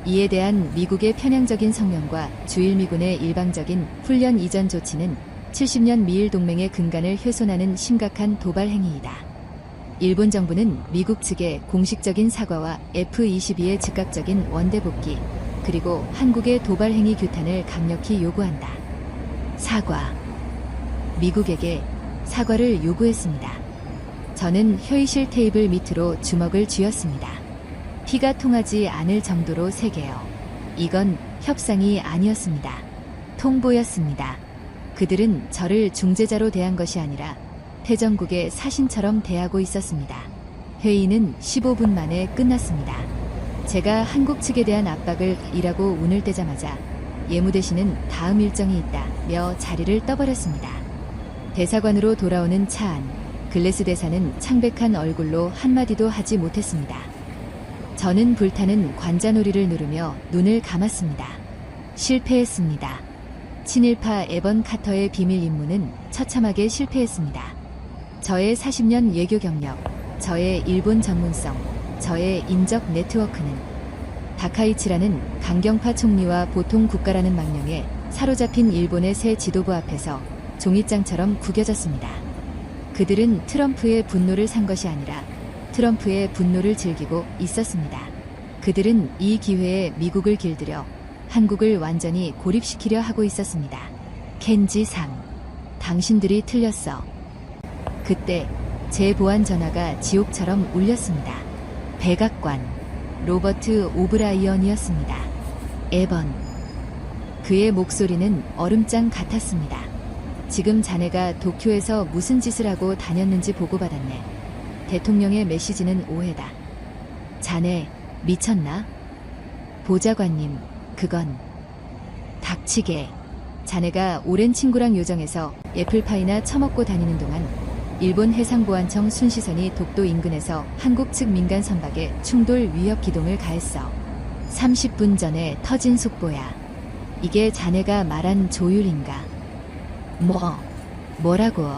이에 대한 미국의 편향적인 성명과 주일미군의 일방적인 훈련 이전 조치는 70년 미일 동맹의 근간을 훼손하는 심각한 도발 행위이다. 일본 정부는 미국 측의 공식적인 사과와 F-22의 즉각적인 원대 복귀, 그리고 한국의 도발 행위 규탄을 강력히 요구한다. 사과. 미국에게 사과를 요구했습니다. 저는 회의실 테이블 밑으로 주먹을 쥐었습니다. 피가 통하지 않을 정도로 세게요. 이건 협상이 아니었습니다. 통보였습니다. 그들은 저를 중재자로 대한 것이 아니라 태정국의 사신처럼 대하고 있었습니다. 회의는 15분 만에 끝났습니다. 제가 한국 측에 대한 압박을 일하고 운을 떼자마자 예무대신은 다음 일정이 있다며 자리를 떠버렸습니다. 대사관으로 돌아오는 차 안, 글래스 대사는 창백한 얼굴로 한마디도 하지 못했습니다. 저는 불타는 관자놀이를 누르며 눈을 감았습니다. 실패했습니다. 친일파 에번 카터의 비밀 임무는 처참하게 실패했습니다. 저의 40년 외교 경력, 저의 일본 전문성, 저의 인적 네트워크는 다카이치라는 강경파 총리와 보통 국가라는 망령에 사로잡힌 일본의 새 지도부 앞에서 종잇장처럼 구겨졌습니다. 그들은 트럼프의 분노를 산 것이 아니라 트럼프의 분노를 즐기고 있었습니다. 그들은 이 기회에 미국을 길들여 한국을 완전히 고립시키려 하고 있었습니다. 켄지 상, 당신들이 틀렸어. 그때 제 보안 전화가 지옥처럼 울렸습니다. 백악관, 로버트 오브라이언이었습니다. 에번. 그의 목소리는 얼음장 같았습니다. 지금 자네가 도쿄에서 무슨 짓을 하고 다녔는지 보고받았네. 대통령의 메시지는 오해다. 자네 미쳤나? 보좌관님, 그건 닥치게. 자네가 오랜 친구랑 요정에서 애플파이나 처먹고 다니는 동안 일본 해상보안청 순시선이 독도 인근에서 한국 측 민간 선박에 충돌 위협 기동을 가했어. 30분 전에 터진 속보야. 이게 자네가 말한 조율인가? 뭐라고?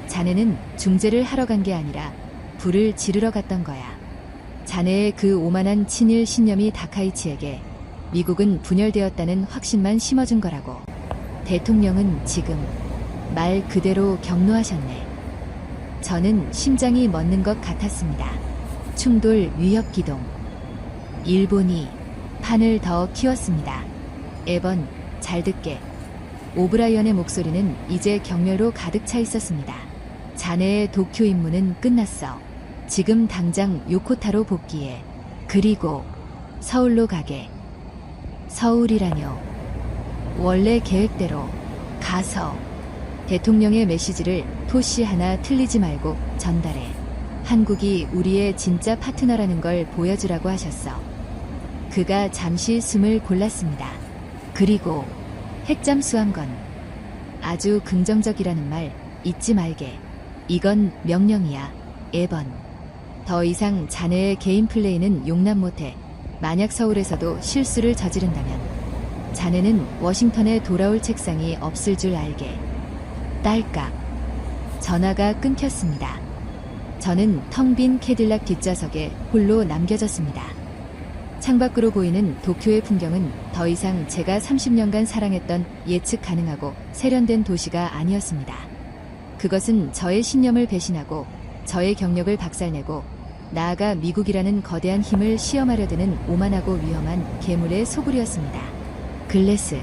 자네는 중재를 하러 간 게 아니라 불을 지르러 갔던 거야. 자네의 그 오만한 친일 신념이 다카이치에게 미국은 분열되었다는 확신만 심어준 거라고. 대통령은 지금 말 그대로 경로하셨네. 저는 심장이 멎는 것 같았습니다. 충돌 위협 기동. 일본이 판을 더 키웠습니다. 에번, 잘 듣게. 오브라이언의 목소리는 이제 경멸로 가득 차 있었습니다. 자네의 도쿄 임무는 끝났어. 지금 당장 요코타로 복귀해. 그리고 서울로 가게. 서울이라뇨. 원래 계획대로 가서 대통령의 메시지를 토시 하나 틀리지 말고 전달해. 한국이 우리의 진짜 파트너라는 걸 보여주라고 하셨어. 그가 잠시 숨을 골랐습니다. 그리고 핵잠수한 건 아주 긍정적이라는 말 잊지 말게. 이건 명령이야, 에번. 더 이상 자네의 개인 플레이는 용납 못해. 만약 서울에서도 실수를 저지른다면 자네는 워싱턴에 돌아올 책상이 없을 줄 알게. 딸깍. 전화가 끊겼습니다. 저는 텅 빈 캐딜락 뒷좌석에 홀로 남겨졌습니다. 창밖으로 보이는 도쿄의 풍경은 더 이상 제가 30년간 사랑했던 예측 가능하고 세련된 도시가 아니었습니다. 그것은 저의 신념을 배신하고 저의 경력을 박살내고 나아가 미국이라는 거대한 힘을 시험하려 드는 오만하고 위험한 괴물의 소굴이었습니다. 글래스.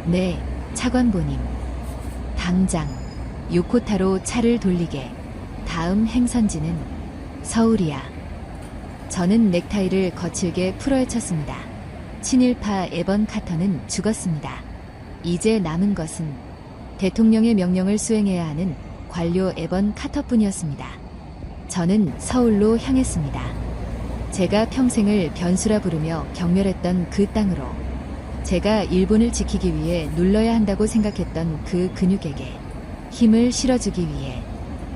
네, 차관보님. 당장 요코타로 차를 돌리게. 다음 행선지는 서울이야. 저는 넥타이를 거칠게 풀어헤쳤습니다. 친일파 에번 카터는 죽었습니다. 이제 남은 것은 대통령의 명령을 수행해야 하는 관료 에번 카터뿐이었습니다. 저는 서울로 향했습니다. 제가 평생을 변수라 부르며 경멸했던 그 땅으로, 제가 일본을 지키기 위해 눌러야 한다고 생각했던 그 근육에게 힘을 실어주기 위해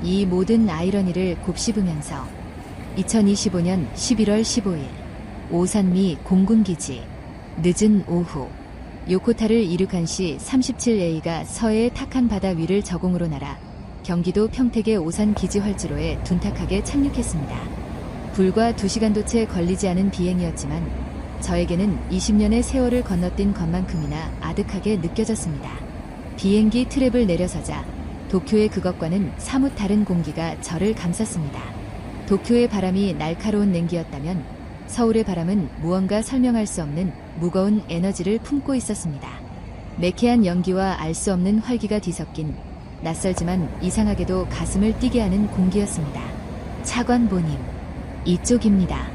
이 모든 아이러니를 곱씹으면서 2025년 11월 15일 오산미 공군기지 늦은 오후 요코타를 이륙한 시 37A가 서해의 탁한 바다 위를 저공으로 날아 경기도 평택의 오산 기지 활주로에 둔탁하게 착륙했습니다. 불과 2시간도 채 걸리지 않은 비행이었지만 저에게는 20년의 세월을 건너뛴 것만큼이나 아득하게 느껴졌습니다. 비행기 트랩을 내려서자 도쿄의 그것과는 사뭇 다른 공기가 저를 감쌌습니다. 도쿄의 바람이 날카로운 냉기였다면 서울의 바람은 무언가 설명할 수 없는 무거운 에너지를 품고 있었습니다. 매캐한 연기와 알 수 없는 활기가 뒤섞인 낯설지만 이상하게도 가슴을 뛰게 하는 공기였습니다. 차관보님, 이쪽입니다.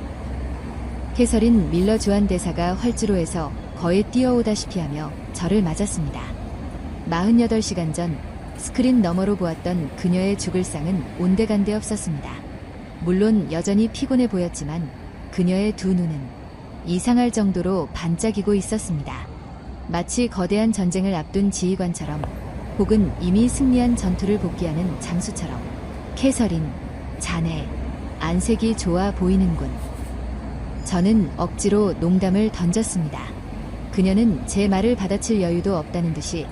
캐서린 밀러 주한 대사가 활주로에서 거의 뛰어오다시피 하며 저를 맞았습니다. 48시간 전 스크린 너머로 보았던 그녀의 죽을 상은 온데간데 없었습니다. 물론 여전히 피곤해 보였지만 그녀의 두 눈은 이상할 정도로 반짝이고 있었습니다. 마치 거대한 전쟁을 앞둔 지휘관처럼 혹은 이미 승리한 전투를 복귀하는 장수처럼. 캐서린, 자네 안색이 좋아 보이는군. 저는 억지로 농담을 던졌습니다. 그녀는 제 말을 받아칠 여유도 없다는 듯이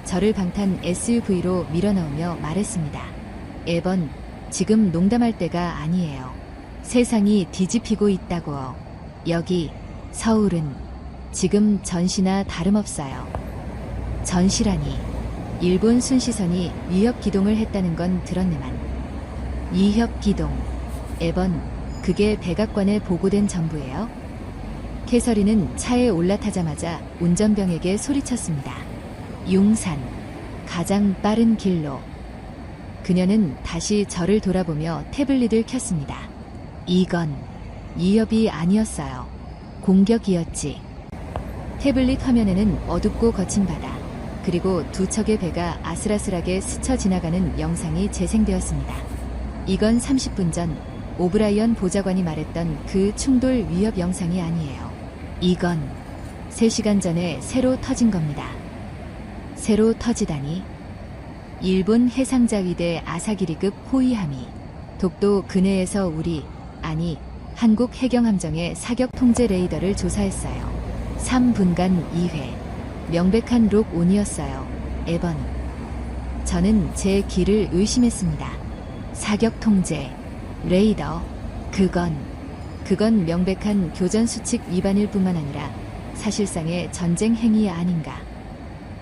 저를 방탄 SUV로 밀어넣으며 말했습니다. 에번, 지금 농담할 때가 아니에요. 세상이 뒤집히고 있다고요. 여기 서울은 지금 전시나 다름없어요. 전시라니. 일본 순시선이 위협 기동을 했다는 건 들었네만. 위협 기동. 에번, 그게 백악관에 보고된 정보예요? 캐서린은 차에 올라타자마자 운전병에게 소리쳤습니다. 용산, 가장 빠른 길로. 그녀는 다시 저를 돌아보며 태블릿을 켰습니다. 이건 위협이 아니었어요. 공격이었지. 태블릿 화면에는 어둡고 거친 바다, 그리고 두 척의 배가 아슬아슬하게 스쳐 지나가는 영상이 재생되었습니다. 이건 30분 전 오브라이언 보좌관이 말했던 그 충돌 위협 영상이 아니에요. 이건 3시간 전에 새로 터진 겁니다. 새로 터지다니. 일본 해상자위대 아사기리급 호위함이 독도 근해에서 한국 해경함정의 사격 통제 레이더를 조사했어요. 3분간 2회. 명백한 록온이었어요. 에번. 저는 제 귀를 의심했습니다. 사격 통제 레이더. 그건 명백한 교전 수칙 위반일 뿐만 아니라 사실상의 전쟁 행위 아닌가.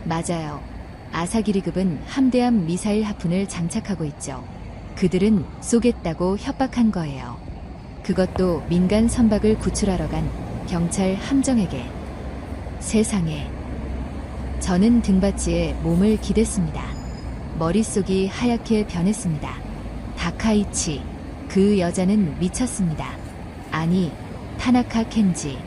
맞아요. 아사기리급은 함대함 미사일 하푼을 장착하고 있죠. 그들은 쏘겠다고 협박한 거예요. 그것도 민간 선박을 구출하러 간 경찰 함정에게. 세상에. 저는 등받이에 몸을 기댔습니다. 머릿속이 하얗게 변했습니다. 다카이치. 그 여자는 미쳤습니다. 아니, 타나카 켄지.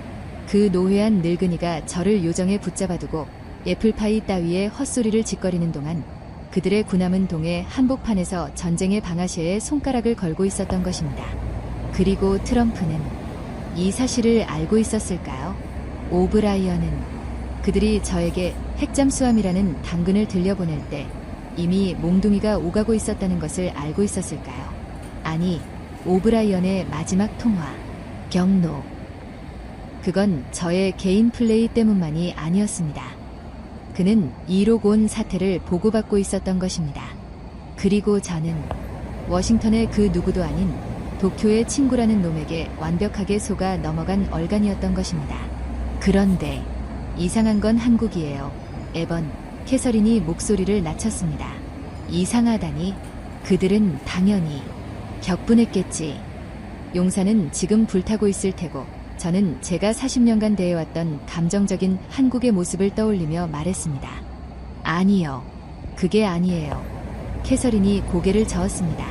그 노회한 늙은이가 저를 요정에 붙잡아두고 애플파이 따위의 헛소리를 짓거리는 동안 그들의 군함은 동해 한복판에서 전쟁의 방아쇠에 손가락을 걸고 있었던 것입니다. 그리고 트럼프는 이 사실을 알고 있었을까요? 오브라이언은 그들이 저에게 핵잠수함이라는 당근을 들려보낼 때 이미 몽둥이가 오가고 있었다는 것을 알고 있었을까요? 아니, 오브라이언의 마지막 통화, 경로. 그건 저의 개인 플레이 때문만이 아니었습니다. 그는 이로곤 사태를 보고받고 있었던 것입니다. 그리고 저는 워싱턴의 그 누구도 아닌 도쿄의 친구라는 놈에게 완벽하게 속아 넘어간 얼간이었던 것입니다. 그런데 이상한 건 한국이에요. 에번. 캐서린이 목소리를 낮췄습니다. 이상하다니. 그들은 당연히 격분했겠지. 용산은 지금 불타고 있을 테고 저는 제가 40년간 대해왔던 감정적인 한국의 모습을 떠올리며 말했습니다. 아니요. 그게 아니에요. 캐서린이 고개를 저었습니다.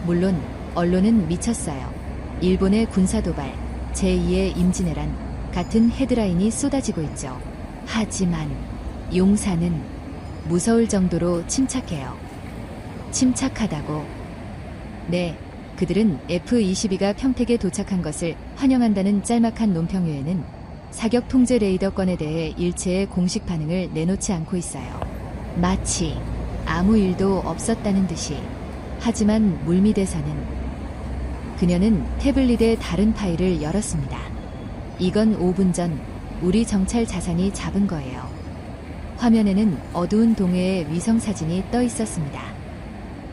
물론 언론은 미쳤어요. 일본의 군사도발, 제2의 임진왜란 같은 헤드라인이 쏟아지고 있죠. 하지만 용산은 무서울 정도로 침착해요. 침착하다고. 네, 그들은 F-22가 평택에 도착한 것을 환영한다는 짤막한 논평 외에는 사격 통제 레이더 건에 대해 일체의 공식 반응을 내놓지 않고 있어요. 마치 아무 일도 없었다는 듯이. 하지만 물밑에서는. 그녀는 태블릿의 다른 파일을 열었습니다. 이건 5분 전 우리 정찰 자산이 잡은 거예요. 화면에는 어두운 동해의 위성사진이 떠 있었습니다.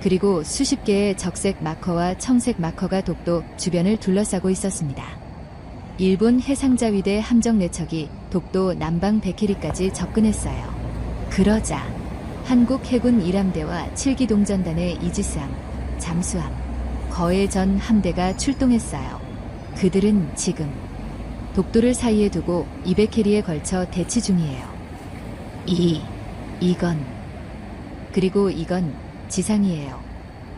그리고 수십 개의 적색 마커와 청색 마커가 독도 주변을 둘러싸고 있었습니다. 일본 해상자위대 함정 4척이 독도 남방 백해리까지 접근했어요. 그러자 한국 해군 1함대와 7기 동전단의 이지스함, 잠수함, 거해전 함대가 출동했어요. 그들은 지금 독도를 사이에 두고 200캐리에 걸쳐 대치 중이에요. 그리고 이건 지상이에요.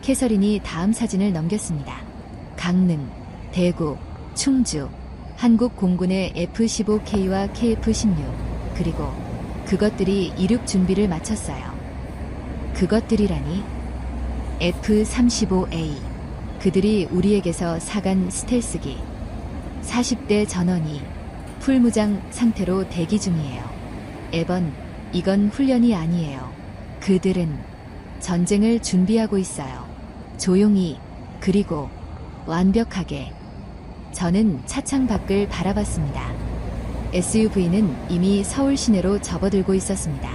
캐서린이 다음 사진을 넘겼습니다. 강릉, 대구, 충주, 한국 공군의 F-15K와 KF-16, 그리고 그것들이 이륙 준비를 마쳤어요. 그것들이라니? F-35A. 그들이 우리에게서 사간 스텔스기. 40대 전원이 풀무장 상태로 대기 중이에요. 에번, 이건 훈련이 아니에요. 그들은 전쟁을 준비하고 있어요. 조용히, 그리고 완벽하게. 저는 차창 밖을 바라봤습니다. SUV는 이미 서울 시내로 접어들고 있었습니다.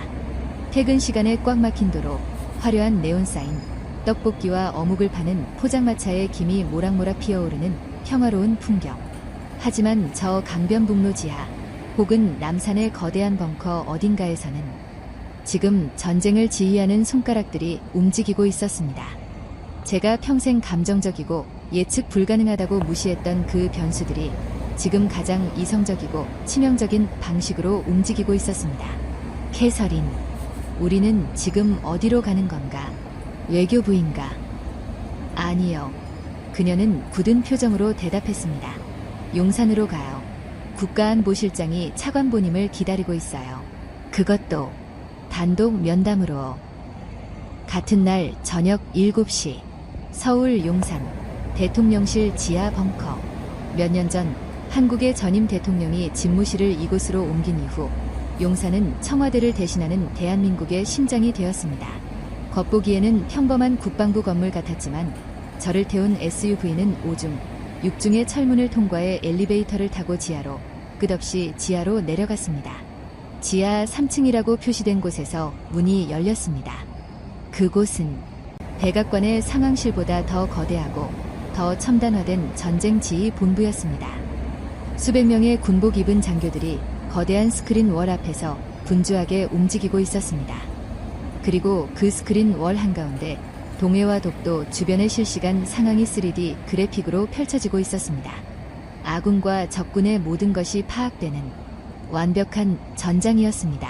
퇴근 시간에 꽉 막힌 도로, 화려한 네온사인, 떡볶이와 어묵을 파는 포장마차의 김이 모락모락 피어오르는 평화로운 풍경. 하지만 저 강변북로 지하, 혹은 남산의 거대한 벙커 어딘가에서는 지금 전쟁을 지휘하는 손가락들이 움직이고 있었습니다. 제가 평생 감정적이고 예측 불가능하다고 무시했던 그 변수들이 지금 가장 이성적이고 치명적인 방식으로 움직이고 있었습니다. 캐서린, 우리는 지금 어디로 가는 건가? 외교부인가? 아니요. 그녀는 굳은 표정으로 대답했습니다. 용산으로 가요. 국가안보실장이 차관보님을 기다리고 있어요. 그것도 단독 면담으로. 같은 날 저녁 7시 서울 용산 대통령실 지하 벙커. 몇 년 전 한국의 전임 대통령이 집무실을 이곳으로 옮긴 이후 용산은 청와대를 대신하는 대한민국의 심장이 되었습니다. 겉보기에는 평범한 국방부 건물 같았지만 저를 태운 SUV는 5중, 6중의 철문을 통과해 엘리베이터를 타고 지하로, 끝없이 지하로 내려갔습니다. 지하 3층이라고 표시된 곳에서 문이 열렸습니다. 그곳은 백악관의 상황실보다 더 거대하고 더 첨단화된 전쟁 지휘 본부였습니다. 수백 명의 군복 입은 장교들이 거대한 스크린 월 앞에서 분주하게 움직이고 있었습니다. 그리고 그 스크린 월 한가운데 동해와 독도 주변의 실시간 상황이 3D 그래픽으로 펼쳐지고 있었습니다. 아군과 적군의 모든 것이 파악되는 완벽한 전장이었습니다.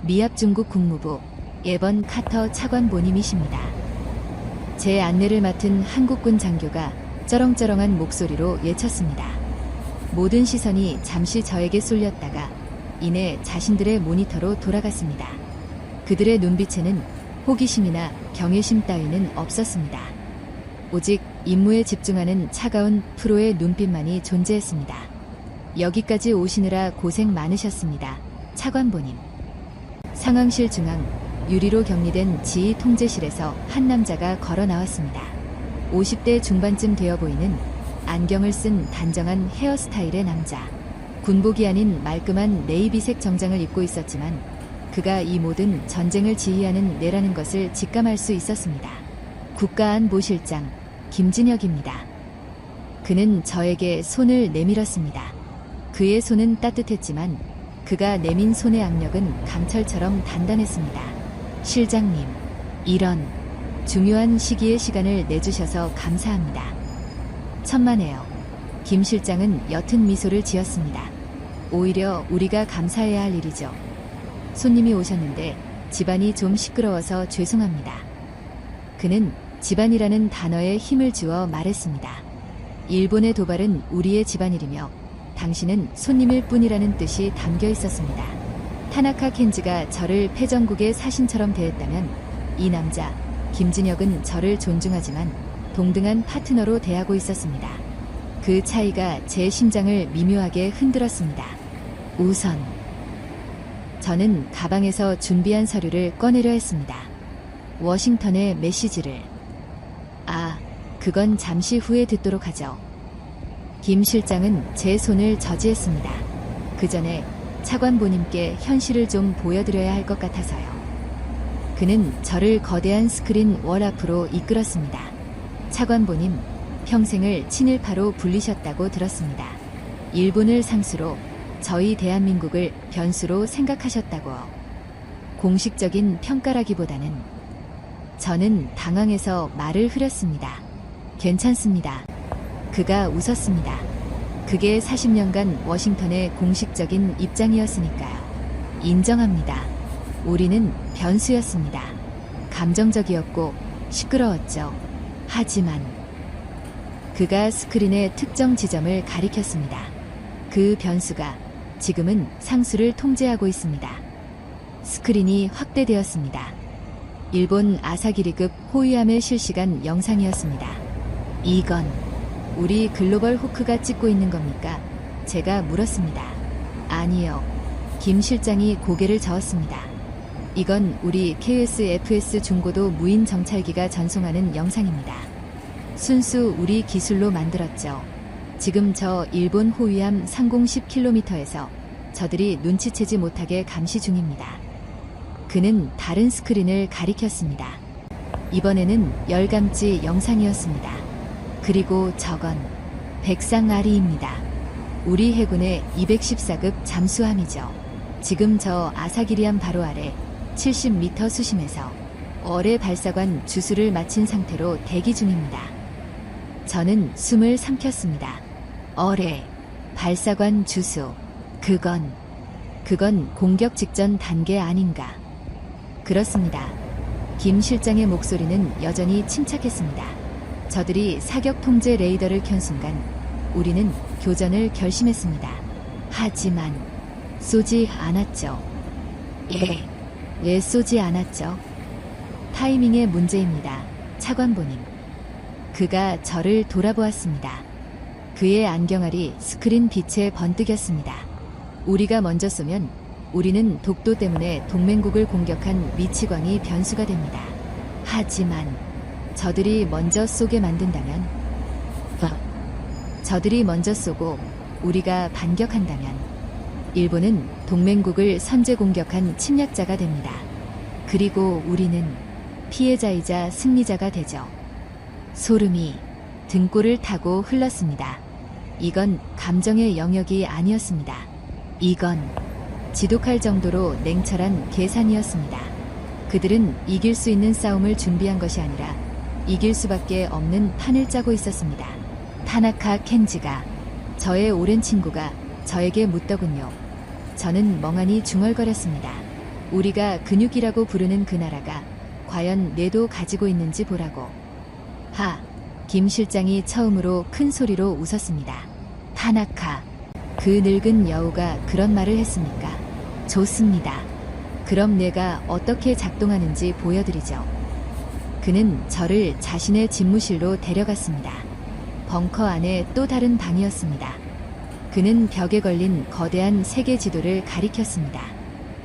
미합 중국 국무부 예번 카터 차관보님이십니다. 제 안내를 맡은 한국군 장교가 쩌렁쩌렁한 목소리로 외쳤습니다. 모든 시선이 잠시 저에게 쏠렸다가 이내 자신들의 모니터로 돌아갔습니다. 그들의 눈빛에는 호기심이나 경외심 따위는 없었습니다. 오직 임무에 집중하는 차가운 프로의 눈빛만이 존재했습니다. 여기까지 오시느라 고생 많으셨습니다. 차관보님. 상황실 중앙 유리로 격리된 지휘 통제실에서 한 남자가 걸어 나왔습니다. 50대 중반쯤 되어 보이는 안경을 쓴 단정한 헤어스타일의 남자. 군복이 아닌 말끔한 네이비색 정장을 입고 있었지만 그가 이 모든 전쟁을 지휘하는 내라는 것을 직감할 수 있었습니다. 국가안보실장 김진혁입니다. 그는 저에게 손을 내밀었습니다. 그의 손은 따뜻했지만 그가 내민 손의 악력은 강철처럼 단단했습니다. 실장님, 이런 중요한 시기에 시간을 내주셔서 감사합니다. 천만에요. 김 실장은 옅은 미소를 지었습니다. 오히려 우리가 감사해야 할 일이죠. 손님이 오셨는데 집안이 좀 시끄러워서 죄송합니다. 그는 집안이라는 단어에 힘을 주어 말했습니다. 일본의 도발은 우리의 집안일이며 당신은 손님일 뿐이라는 뜻이 담겨 있었습니다. 타나카 켄지가 저를 패전국의 사신처럼 대했다면 이 남자 김진혁은 저를 존중하지만 동등한 파트너로 대하고 있었습니다. 그 차이가 제 심장을 미묘하게 흔들었습니다. 우선 저는 가방에서 준비한 서류를 꺼내려 했습니다. 워싱턴의 메시지를. 그건 잠시 후에 듣도록 하죠. 김 실장은 제 손을 저지했습니다. 그 전에 차관보님께 현실을 좀 보여드려야 할 것 같아서요. 그는 저를 거대한 스크린 월 앞으로 이끌었습니다. 차관보님, 평생을 친일파로 불리셨다고 들었습니다. 일본을 상수로 저희 대한민국을 변수로 생각하셨다고요. 공식적인 평가라기보다는 저는 당황해서 말을 흐렸습니다. 괜찮습니다. 그가 웃었습니다. 그게 40년간 워싱턴의 공식적인 입장이었으니까요. 인정합니다. 우리는 변수였습니다. 감정적이었고 시끄러웠죠. 하지만 그가 스크린의 특정 지점을 가리켰습니다. 그 변수가 지금은 상수를 통제하고 있습니다. 스크린이 확대되었습니다. 일본 아사기리급 호위함의 실시간 영상이었습니다. 이건 우리 글로벌 호크가 찍고 있는 겁니까? 제가 물었습니다. 아니요. 김 실장이 고개를 저었습니다. 이건 우리 KSFS 중고도 무인 정찰기가 전송하는 영상입니다. 순수 우리 기술로 만들었죠. 지금 저 일본 호위함 상공 10km에서 저들이 눈치채지 못하게 감시 중입니다. 그는 다른 스크린을 가리켰습니다. 이번에는 열감지 영상이었습니다. 그리고 저건 백상아리입니다. 우리 해군의 214급 잠수함이죠. 지금 저 아사기리함 바로 아래 70m 수심에서 어뢰 발사관 주수를 마친 상태로 대기 중입니다. 저는 숨을 삼켰습니다. 어뢰, 발사관 주수, 그건 공격 직전 단계 아닌가. 그렇습니다. 김 실장의 목소리는 여전히 침착했습니다. 저들이 사격 통제 레이더를 켠 순간 우리는 교전을 결심했습니다. 하지만 쏘지 않았죠. 왜 쏘지 않았죠? 타이밍의 문제입니다. 차관보님. 그가 저를 돌아보았습니다. 그의 안경알이 스크린 빛에 번뜩였습니다. 우리가 먼저 쏘면 우리는 독도 때문에 동맹국을 공격한 미치광이 변수가 됩니다. 하지만 저들이 먼저 쏘게 만든다면, 저들이 먼저 쏘고 우리가 반격한다면 일본은 동맹국을 선제 공격한 침략자가 됩니다. 그리고 우리는 피해자이자 승리자가 되죠. 소름이 등골을 타고 흘렀습니다. 이건 감정의 영역이 아니었습니다. 이건 지독할 정도로 냉철한 계산이었습니다. 그들은 이길 수 있는 싸움을 준비한 것이 아니라 이길 수밖에 없는 판을 짜고 있었습니다. 타나카 켄지가, 저의 오랜 친구가 저에게 묻더군요. 저는 멍하니 중얼거렸습니다. 우리가 근육이라고 부르는 그 나라가 과연 뇌도 가지고 있는지 보라고. 김 실장이 처음으로 큰 소리로 웃었습니다. 타나카, 그 늙은 여우가 그런 말을 했습니까? 좋습니다. 그럼 뇌가 어떻게 작동하는지 보여드리죠. 그는 저를 자신의 집무실로 데려갔습니다. 벙커 안에 또 다른 방이었습니다. 그는 벽에 걸린 거대한 세계 지도를 가리켰습니다.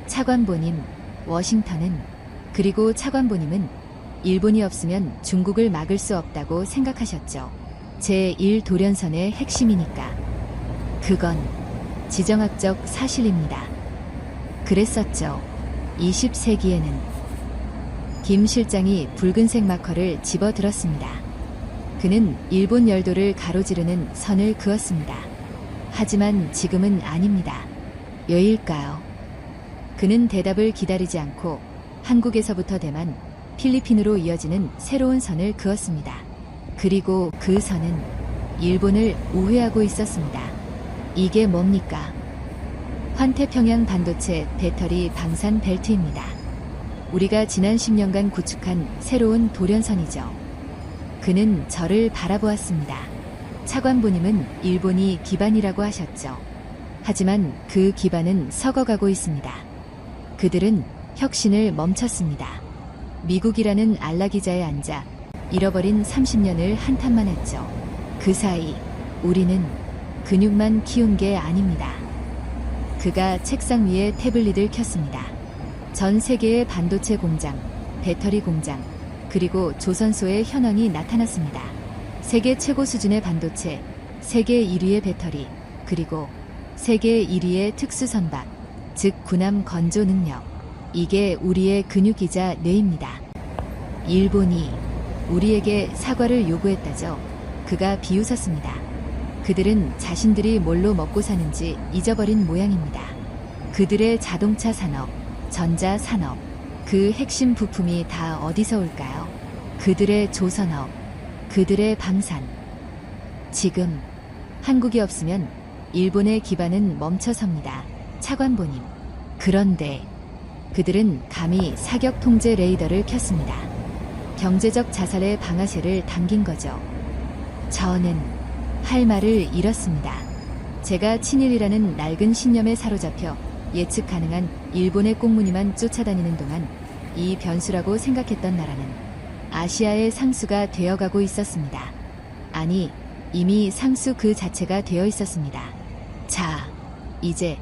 차관보님, 워싱턴은, 그리고 차관보님은 일본이 없으면 중국을 막을 수 없다고 생각하셨죠. 제1도련선의 핵심이니까. 그건 지정학적 사실입니다. 그랬었죠. 20세기에는. 김 실장이 붉은색 마커를 집어들었습니다. 그는 일본 열도를 가로지르는 선을 그었습니다. 하지만 지금은 아닙니다. 왜일까요? 그는 대답을 기다리지 않고 한국에서부터 대만, 필리핀으로 이어지는 새로운 선을 그었습니다. 그리고 그 선은 일본을 우회하고 있었습니다. 이게 뭡니까? 환태평양 반도체 배터리 방산 벨트입니다. 우리가 지난 10년간 구축한 새로운 도련선이죠. 그는 저를 바라보았습니다. 차관보님은 일본이 기반이라고 하셨죠. 하지만 그 기반은 썩어가고 있습니다. 그들은 혁신을 멈췄습니다. 미국이라는 안락의자에 앉아 잃어버린 30년을 한탄만 했죠. 그 사이 우리는 근육만 키운 게 아닙니다. 그가 책상 위에 태블릿을 켰습니다. 전 세계의 반도체 공장, 배터리 공장, 그리고 조선소의 현황이 나타났습니다. 세계 최고 수준의 반도체, 세계 1위의 배터리, 그리고 세계 1위의 특수선박, 즉 군함 건조 능력. 이게 우리의 근육이자 뇌입니다. 일본이 우리에게 사과를 요구했다죠. 그가 비웃었습니다. 그들은 자신들이 뭘로 먹고 사는지 잊어버린 모양입니다. 그들의 자동차 산업, 전자 산업, 그 핵심 부품이 다 어디서 올까요? 그들의 조선업, 그들의 방산. 지금 한국이 없으면 일본의 기반은 멈춰섭니다. 차관보님. 그런데 그들은 감히 사격 통제 레이더를 켰습니다. 경제적 자살의 방아쇠를 당긴 거죠. 저는 할 말을 잃었습니다. 제가 친일이라는 낡은 신념에 사로잡혀 예측 가능한 일본의 꽁무니만 쫓아다니는 동안 이 변수라고 생각했던 나라는 아시아의 상수가 되어가고 있었습니다. 아니, 이미 상수 그 자체가 되어 있었습니다. 자, 이제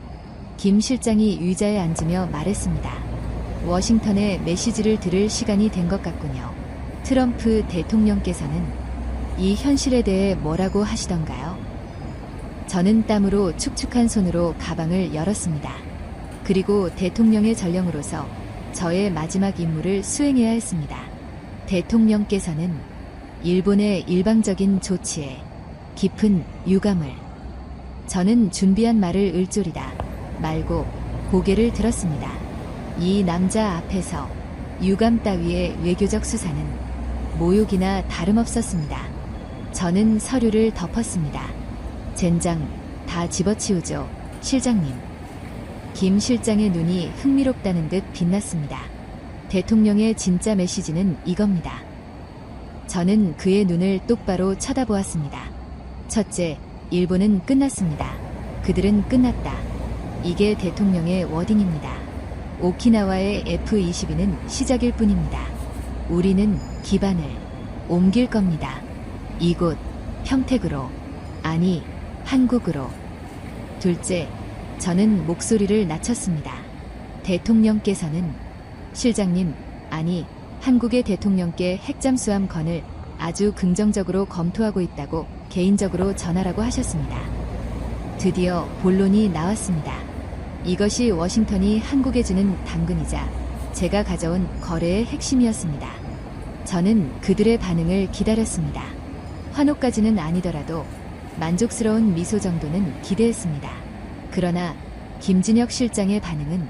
김 실장이 의자에 앉으며 말했습니다. 워싱턴의 메시지를 들을 시간이 된 것 같군요. 트럼프 대통령께서는 이 현실에 대해 뭐라고 하시던가요? 저는 땀으로 축축한 손으로 가방을 열었습니다. 그리고 대통령의 전령으로서 저의 마지막 임무를 수행해야 했습니다. 대통령께서는 일본의 일방적인 조치에 깊은 유감을. 저는 준비한 말을 을조리다 말고 고개를 들었습니다. 이 남자 앞에서 유감 따위의 외교적 수사는 모욕이나 다름없었습니다. 저는 서류를 덮었습니다. 젠장 다 집어치우죠, 실장님. 김 실장의 눈이 흥미롭다는 듯 빛났습니다. 대통령의 진짜 메시지는 이겁니다. 저는 그의 눈을 똑바로 쳐다보았습니다. 첫째, 일본은 끝났습니다. 그들은 끝났다. 이게 대통령의 워딩입니다. 오키나와의 F-22는 시작일 뿐입니다. 우리는 기반을 옮길 겁니다. 이곳 평택으로, 아니 한국으로. 둘째, 저는 목소리를 낮췄습니다. 대통령께서는 실장님, 아니 한국의 대통령께 핵잠수함 건을 아주 긍정적으로 검토하고 있다고 개인적으로 전하라고 하셨습니다. 드디어 본론이 나왔습니다. 이것이 워싱턴이 한국에 주는 당근이자 제가 가져온 거래의 핵심이었습니다. 저는 그들의 반응을 기다렸습니다. 환호까지는 아니더라도 만족스러운 미소 정도는 기대했습니다. 그러나 김진혁 실장의 반응은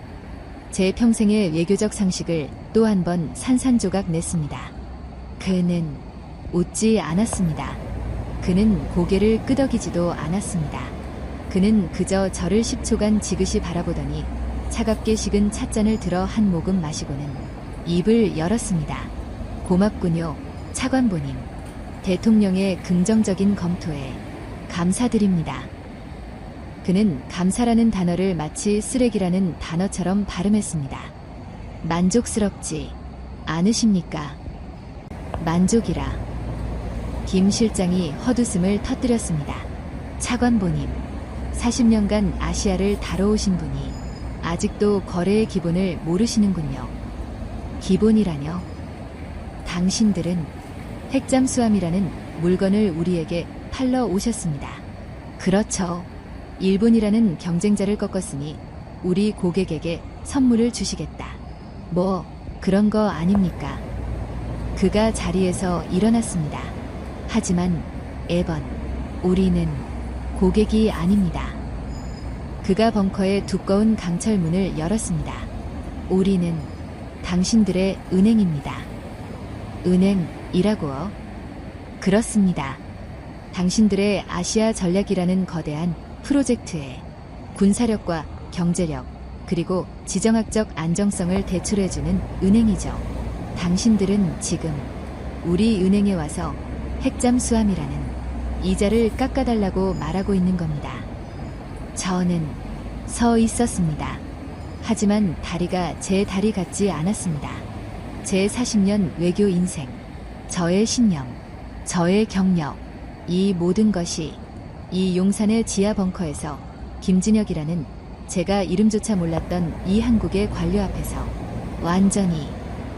제 평생의 외교적 상식을 또 한 번 산산조각 냈습니다. 그는 웃지 않았습니다. 그는 고개를 끄덕이지도 않았습니다. 그는 그저 저를 10초간 지그시 바라보더니 차갑게 식은 찻잔을 들어 한 모금 마시고는 입을 열었습니다. 고맙군요, 차관보님. 대통령의 긍정적인 검토에 감사드립니다. 그는 감사라는 단어를 마치 쓰레기라는 단어처럼 발음했습니다. 만족스럽지 않으십니까? 만족이라. 김 실장이 헛웃음을 터뜨렸습니다. 차관보님, 40년간 아시아를 다뤄오신 분이 아직도 거래의 기본을 모르시는군요. 기본이라뇨? 당신들은 핵잠수함이라는 물건을 우리에게 팔러 오셨습니다. 그렇죠. 일본이라는 경쟁자를 꺾었으니 우리 고객에게 선물을 주시겠다. 뭐 그런 거 아닙니까? 그가 자리에서 일어났습니다. 하지만 에번, 우리는 고객이 아닙니다. 그가 벙커의 두꺼운 강철 문을 열었습니다. 우리는 당신들의 은행입니다. 은행이라고요? 그렇습니다. 당신들의 아시아 전략이라는 거대한 프로젝트에 군사력과 경제력, 그리고 지정학적 안정성을 대출해주는 은행이죠. 당신들은 지금 우리 은행에 와서 핵잠수함이라는 이자를 깎아달라고 말하고 있는 겁니다. 저는 서 있었습니다. 하지만 다리가 제 다리 같지 않았습니다. 제 40년 외교 인생, 저의 신념, 저의 경력, 이 모든 것이 이 용산의 지하 벙커에서 김진혁이라는 제가 이름조차 몰랐던 이 한국의 관료 앞에서 완전히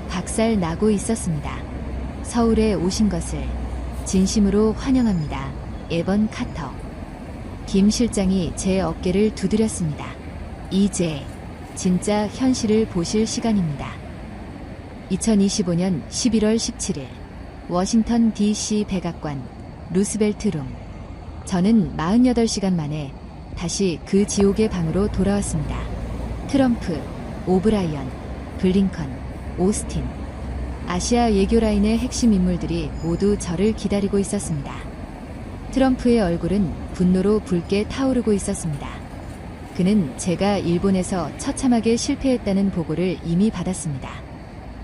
박살 나고 있었습니다. 서울에 오신 것을 진심으로 환영합니다. 에번 카터. 김 실장이 제 어깨를 두드렸습니다. 이제 진짜 현실을 보실 시간입니다. 2025년 11월 17일 워싱턴 DC 백악관 루스벨트 룸. 저는 48시간 만에 다시 그 지옥의 방으로 돌아왔습니다. 트럼프, 오브라이언, 블링컨, 오스틴. 아시아 외교 라인의 핵심 인물들이 모두 저를 기다리고 있었습니다. 트럼프의 얼굴은 분노로 붉게 타오르고 있었습니다. 그는 제가 일본에서 처참하게 실패했다는 보고를 이미 받았습니다.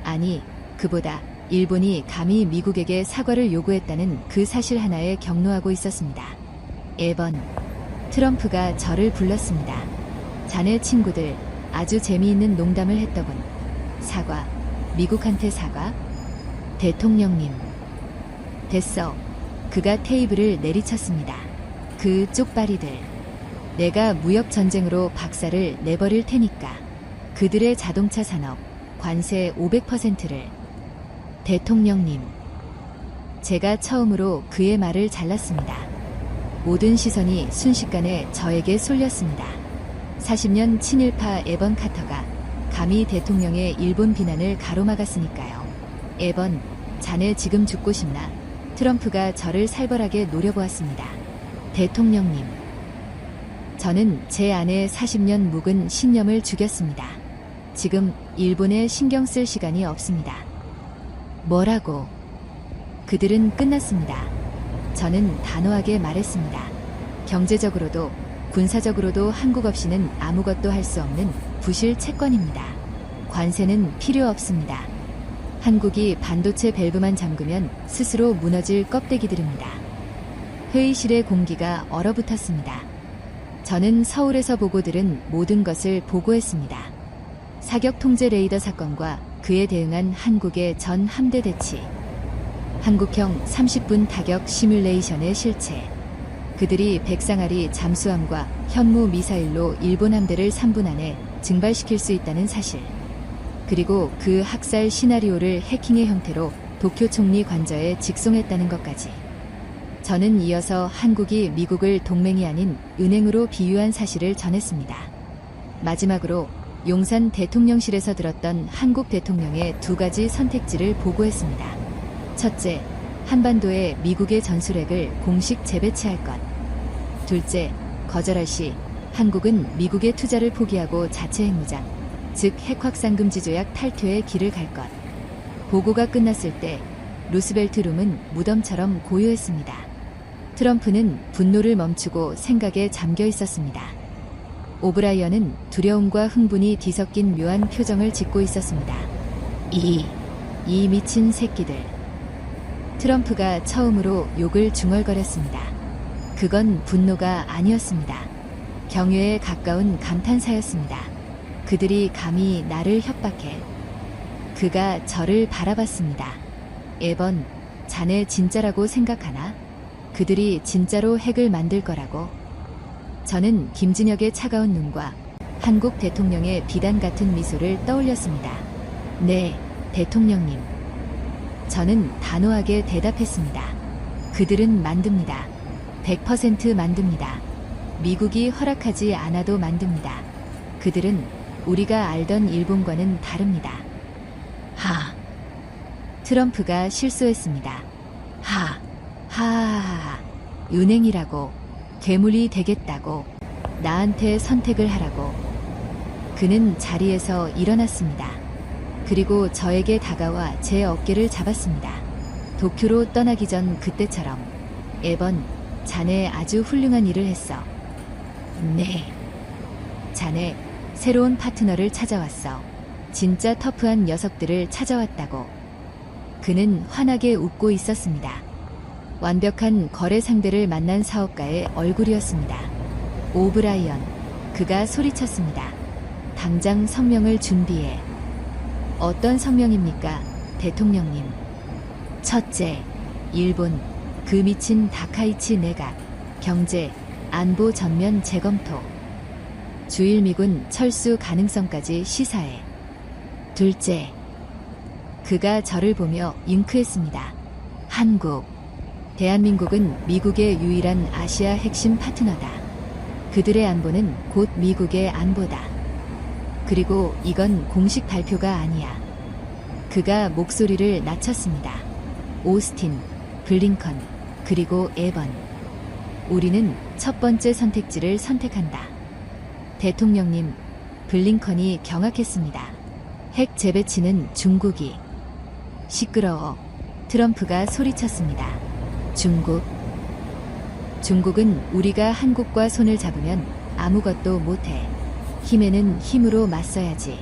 아니, 그보다 일본이 감히 미국에게 사과를 요구했다는 그 사실 하나에 격노하고 있었습니다. 에번, 트럼프가 저를 불렀습니다. 자네 친구들 아주 재미있는 농담을 했더군. 사과, 미국한테 사과? 대통령님. 됐어. 그가 테이블을 내리쳤습니다. 그 쪽발이들. 내가 무역전쟁으로 박살을 내버릴 테니까. 그들의 자동차 산업, 관세 500%를. 대통령님. 제가 처음으로 그의 말을 잘랐습니다. 모든 시선이 순식간에 저에게 쏠렸습니다. 40년 친일파 에번 카터가 감히 대통령의 일본 비난을 가로막았으니까요. 에번, 자네 지금 죽고 싶나? 트럼프가 저를 살벌하게 노려보았습니다. 대통령님. 저는 제 아내의 40년 묵은 신념을 죽였습니다. 지금 일본에 신경 쓸 시간이 없습니다. 뭐라고? 그들은 끝났습니다. 저는 단호하게 말했습니다. 경제적으로도 군사적으로도 한국 없이는 아무것도 할 수 없는 부실 채권입니다. 관세는 필요 없습니다. 한국이 반도체 밸브만 잠그면 스스로 무너질 껍데기들입니다. 회의실의 공기가 얼어붙었습니다. 저는 서울에서 보고 들은 모든 것을 보고했습니다. 사격 통제 레이더 사건과 그에 대응한 한국의 전 함대 대치, 한국형 30분 타격 시뮬레이션의 실체, 그들이 백상아리 잠수함과 현무 미사일로 일본 함대를 3분 안에 증발시킬 수 있다는 사실, 그리고 그 학살 시나리오를 해킹의 형태로 도쿄 총리 관저에 직송했다는 것까지. 저는 이어서 한국이 미국을 동맹이 아닌 은행으로 비유한 사실을 전했습니다. 마지막으로 용산 대통령실에서 들었던 한국 대통령의 2가지 선택지를 보고했습니다. 첫째, 한반도에 미국의 전술핵을 공식 재배치할 것. 둘째, 거절할 시 한국은 미국의 투자를 포기하고 자체 핵무장, 즉 핵확산금지 조약 탈퇴의 길을 갈 것. 보고가 끝났을 때 루스벨트 룸은 무덤처럼 고요했습니다. 트럼프는 분노를 멈추고 생각에 잠겨 있었습니다. 오브라이언은 두려움과 흥분이 뒤섞인 묘한 표정을 짓고 있었습니다. 이 미친 새끼들. 트럼프가 처음으로 욕을 중얼거렸습니다. 그건 분노가 아니었습니다. 경외에 가까운 감탄사였습니다. 그들이 감히 나를 협박해. 그가 저를 바라봤습니다. 에번, 자네 진짜라고 생각하나? 그들이 진짜로 핵을 만들 거라고? 저는 김진혁의 차가운 눈과 한국 대통령의 비단 같은 미소를 떠올렸습니다. 네, 대통령님. 저는 단호하게 대답했습니다. 그들은 만듭니다. 100% 만듭니다. 미국이 허락하지 않아도 만듭니다. 그들은 우리가 알던 일본과는 다릅니다. 트럼프가 실소했습니다. 은행이라고, 괴물이 되겠다고, 나한테 선택을 하라고. 그는 자리에서 일어났습니다. 그리고 저에게 다가와 제 어깨를 잡았습니다. 도쿄로 떠나기 전 그때처럼. 에번, 자네 아주 훌륭한 일을 했어. 네. 자네 새로운 파트너를 찾아왔어. 진짜 터프한 녀석들을 찾아왔다고. 그는 환하게 웃고 있었습니다. 완벽한 거래 상대를 만난 사업가의 얼굴이었습니다. 오브라이언, 그가 소리쳤습니다. 당장 성명을 준비해. 어떤 성명입니까, 대통령님? 첫째, 일본, 그 미친 다카이치 내각, 경제, 안보 전면 재검토. 주일 미군 철수 가능성까지 시사해. 둘째, 그가 저를 보며 잉크했습니다. 한국, 대한민국은 미국의 유일한 아시아 핵심 파트너다. 그들의 안보는 곧 미국의 안보다. 그리고 이건 공식 발표가 아니야. 그가 목소리를 낮췄습니다. 오스틴, 블링컨, 그리고 에번. 우리는 첫 번째 선택지를 선택한다. 대통령님, 블링컨이 경악했습니다. 핵 재배치는 중국이. 시끄러워. 트럼프가 소리쳤습니다. 중국은 우리가 한국과 손을 잡으면 아무것도 못해. 힘에는 힘으로 맞서야지.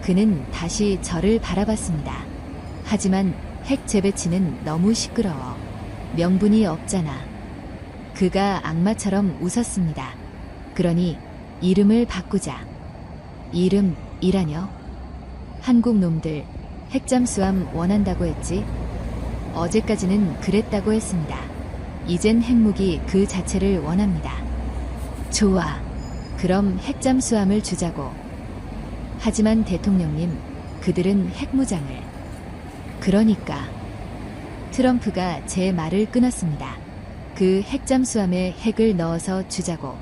그는 다시 저를 바라봤습니다. 하지만 핵 재배치는 너무 시끄러워. 명분이 없잖아. 그가 악마처럼 웃었습니다. 그러니 이름을 바꾸자. 이름이라뇨? 한국 놈들 핵잠수함 원한다고 했지? 어제까지는 그랬다고 했습니다. 이젠 핵무기 그 자체를 원합니다. 좋아. 그럼 핵잠수함을 주자고. 하지만 대통령님, 그들은 핵무장을. 그러니까. 트럼프가 제 말을 끊었습니다. 그 핵잠수함에 핵을 넣어서 주자고.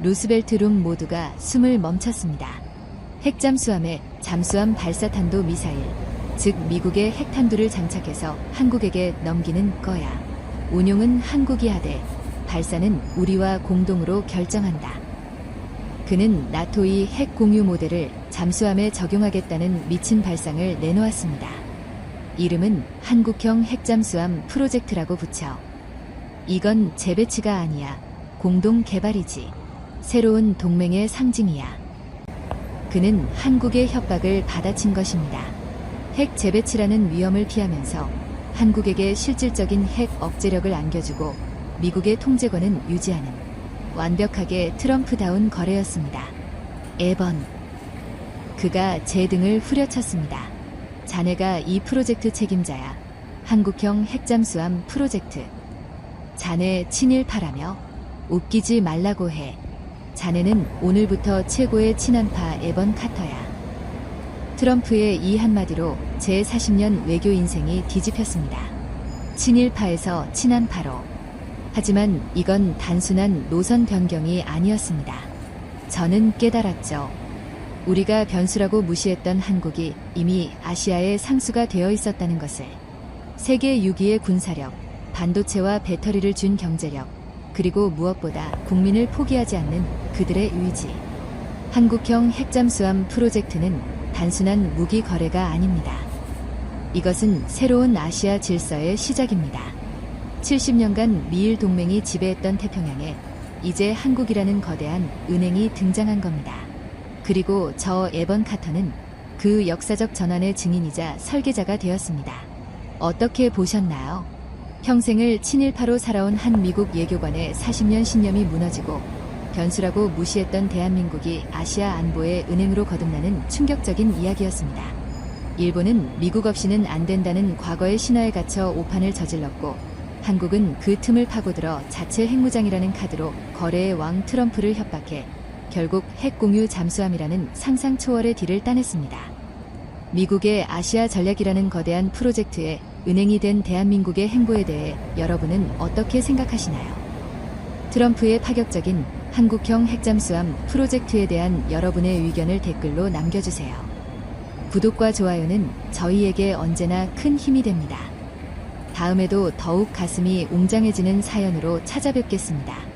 루스벨트 룸 모두가 숨을 멈췄습니다. 핵잠수함에 잠수함 발사탄도 미사일, 즉 미국의 핵탄두를 장착해서 한국에게 넘기는 거야. 운용은 한국이 하되 발사는 우리와 공동으로 결정한다. 그는 나토의 핵 공유 모델을 잠수함에 적용하겠다는 미친 발상을 내놓았습니다. 이름은 한국형 핵잠수함 프로젝트라고 붙여. 이건 재배치가 아니야. 공동 개발이지. 새로운 동맹의 상징이야. 그는 한국의 협박을 받아친 것입니다. 핵 재배치라는 위험을 피하면서 한국에게 실질적인 핵 억제력을 안겨주고 미국의 통제권은 유지하는 완벽하게 트럼프다운 거래였습니다. 에번. 그가 제 등을 후려쳤습니다. 자네가 이 프로젝트 책임자야. 한국형 핵잠수함 프로젝트. 자네 친일파라며? 웃기지 말라고 해. 자네는 오늘부터 최고의 친한파 에번 카터야. 트럼프의 이 한마디로 제 40년 외교 인생이 뒤집혔습니다. 친일파에서 친한파로. 하지만 이건 단순한 노선 변경이 아니었습니다. 저는 깨달았죠. 우리가 변수라고 무시했던 한국이 이미 아시아의 상수가 되어 있었다는 것을. 세계 6위의 군사력, 반도체와 배터리를 준 경제력, 그리고 무엇보다 국민을 포기하지 않는 그들의 의지. 한국형 핵잠수함 프로젝트는 단순한 무기 거래가 아닙니다. 이것은 새로운 아시아 질서의 시작입니다. 70년간 미일 동맹이 지배했던 태평양에 이제 한국이라는 거대한 은행이 등장한 겁니다. 그리고 저 에번 카터는 그 역사적 전환의 증인이자 설계자가 되었습니다. 어떻게 보셨나요? 평생을 친일파로 살아온 한 미국 예교관의 40년 신념이 무너지고 변수라고 무시했던 대한민국이 아시아 안보의 은행으로 거듭나는 충격적인 이야기였습니다. 일본은 미국 없이는 안 된다는 과거의 신화에 갇혀 오판을 저질렀고 한국은 그 틈을 파고들어 자체 핵무장이라는 카드로 거래의 왕 트럼프를 협박해 결국 핵공유 잠수함이라는 상상 초월의 딜을 따냈습니다. 미국의 아시아 전략이라는 거대한 프로젝트에 은행이 된 대한민국의 행보에 대해 여러분은 어떻게 생각하시나요? 트럼프의 파격적인 한국형 핵잠수함 프로젝트에 대한 여러분의 의견을 댓글로 남겨주세요. 구독과 좋아요는 저희에게 언제나 큰 힘이 됩니다. 다음에도 더욱 가슴이 웅장해지는 사연으로 찾아뵙겠습니다.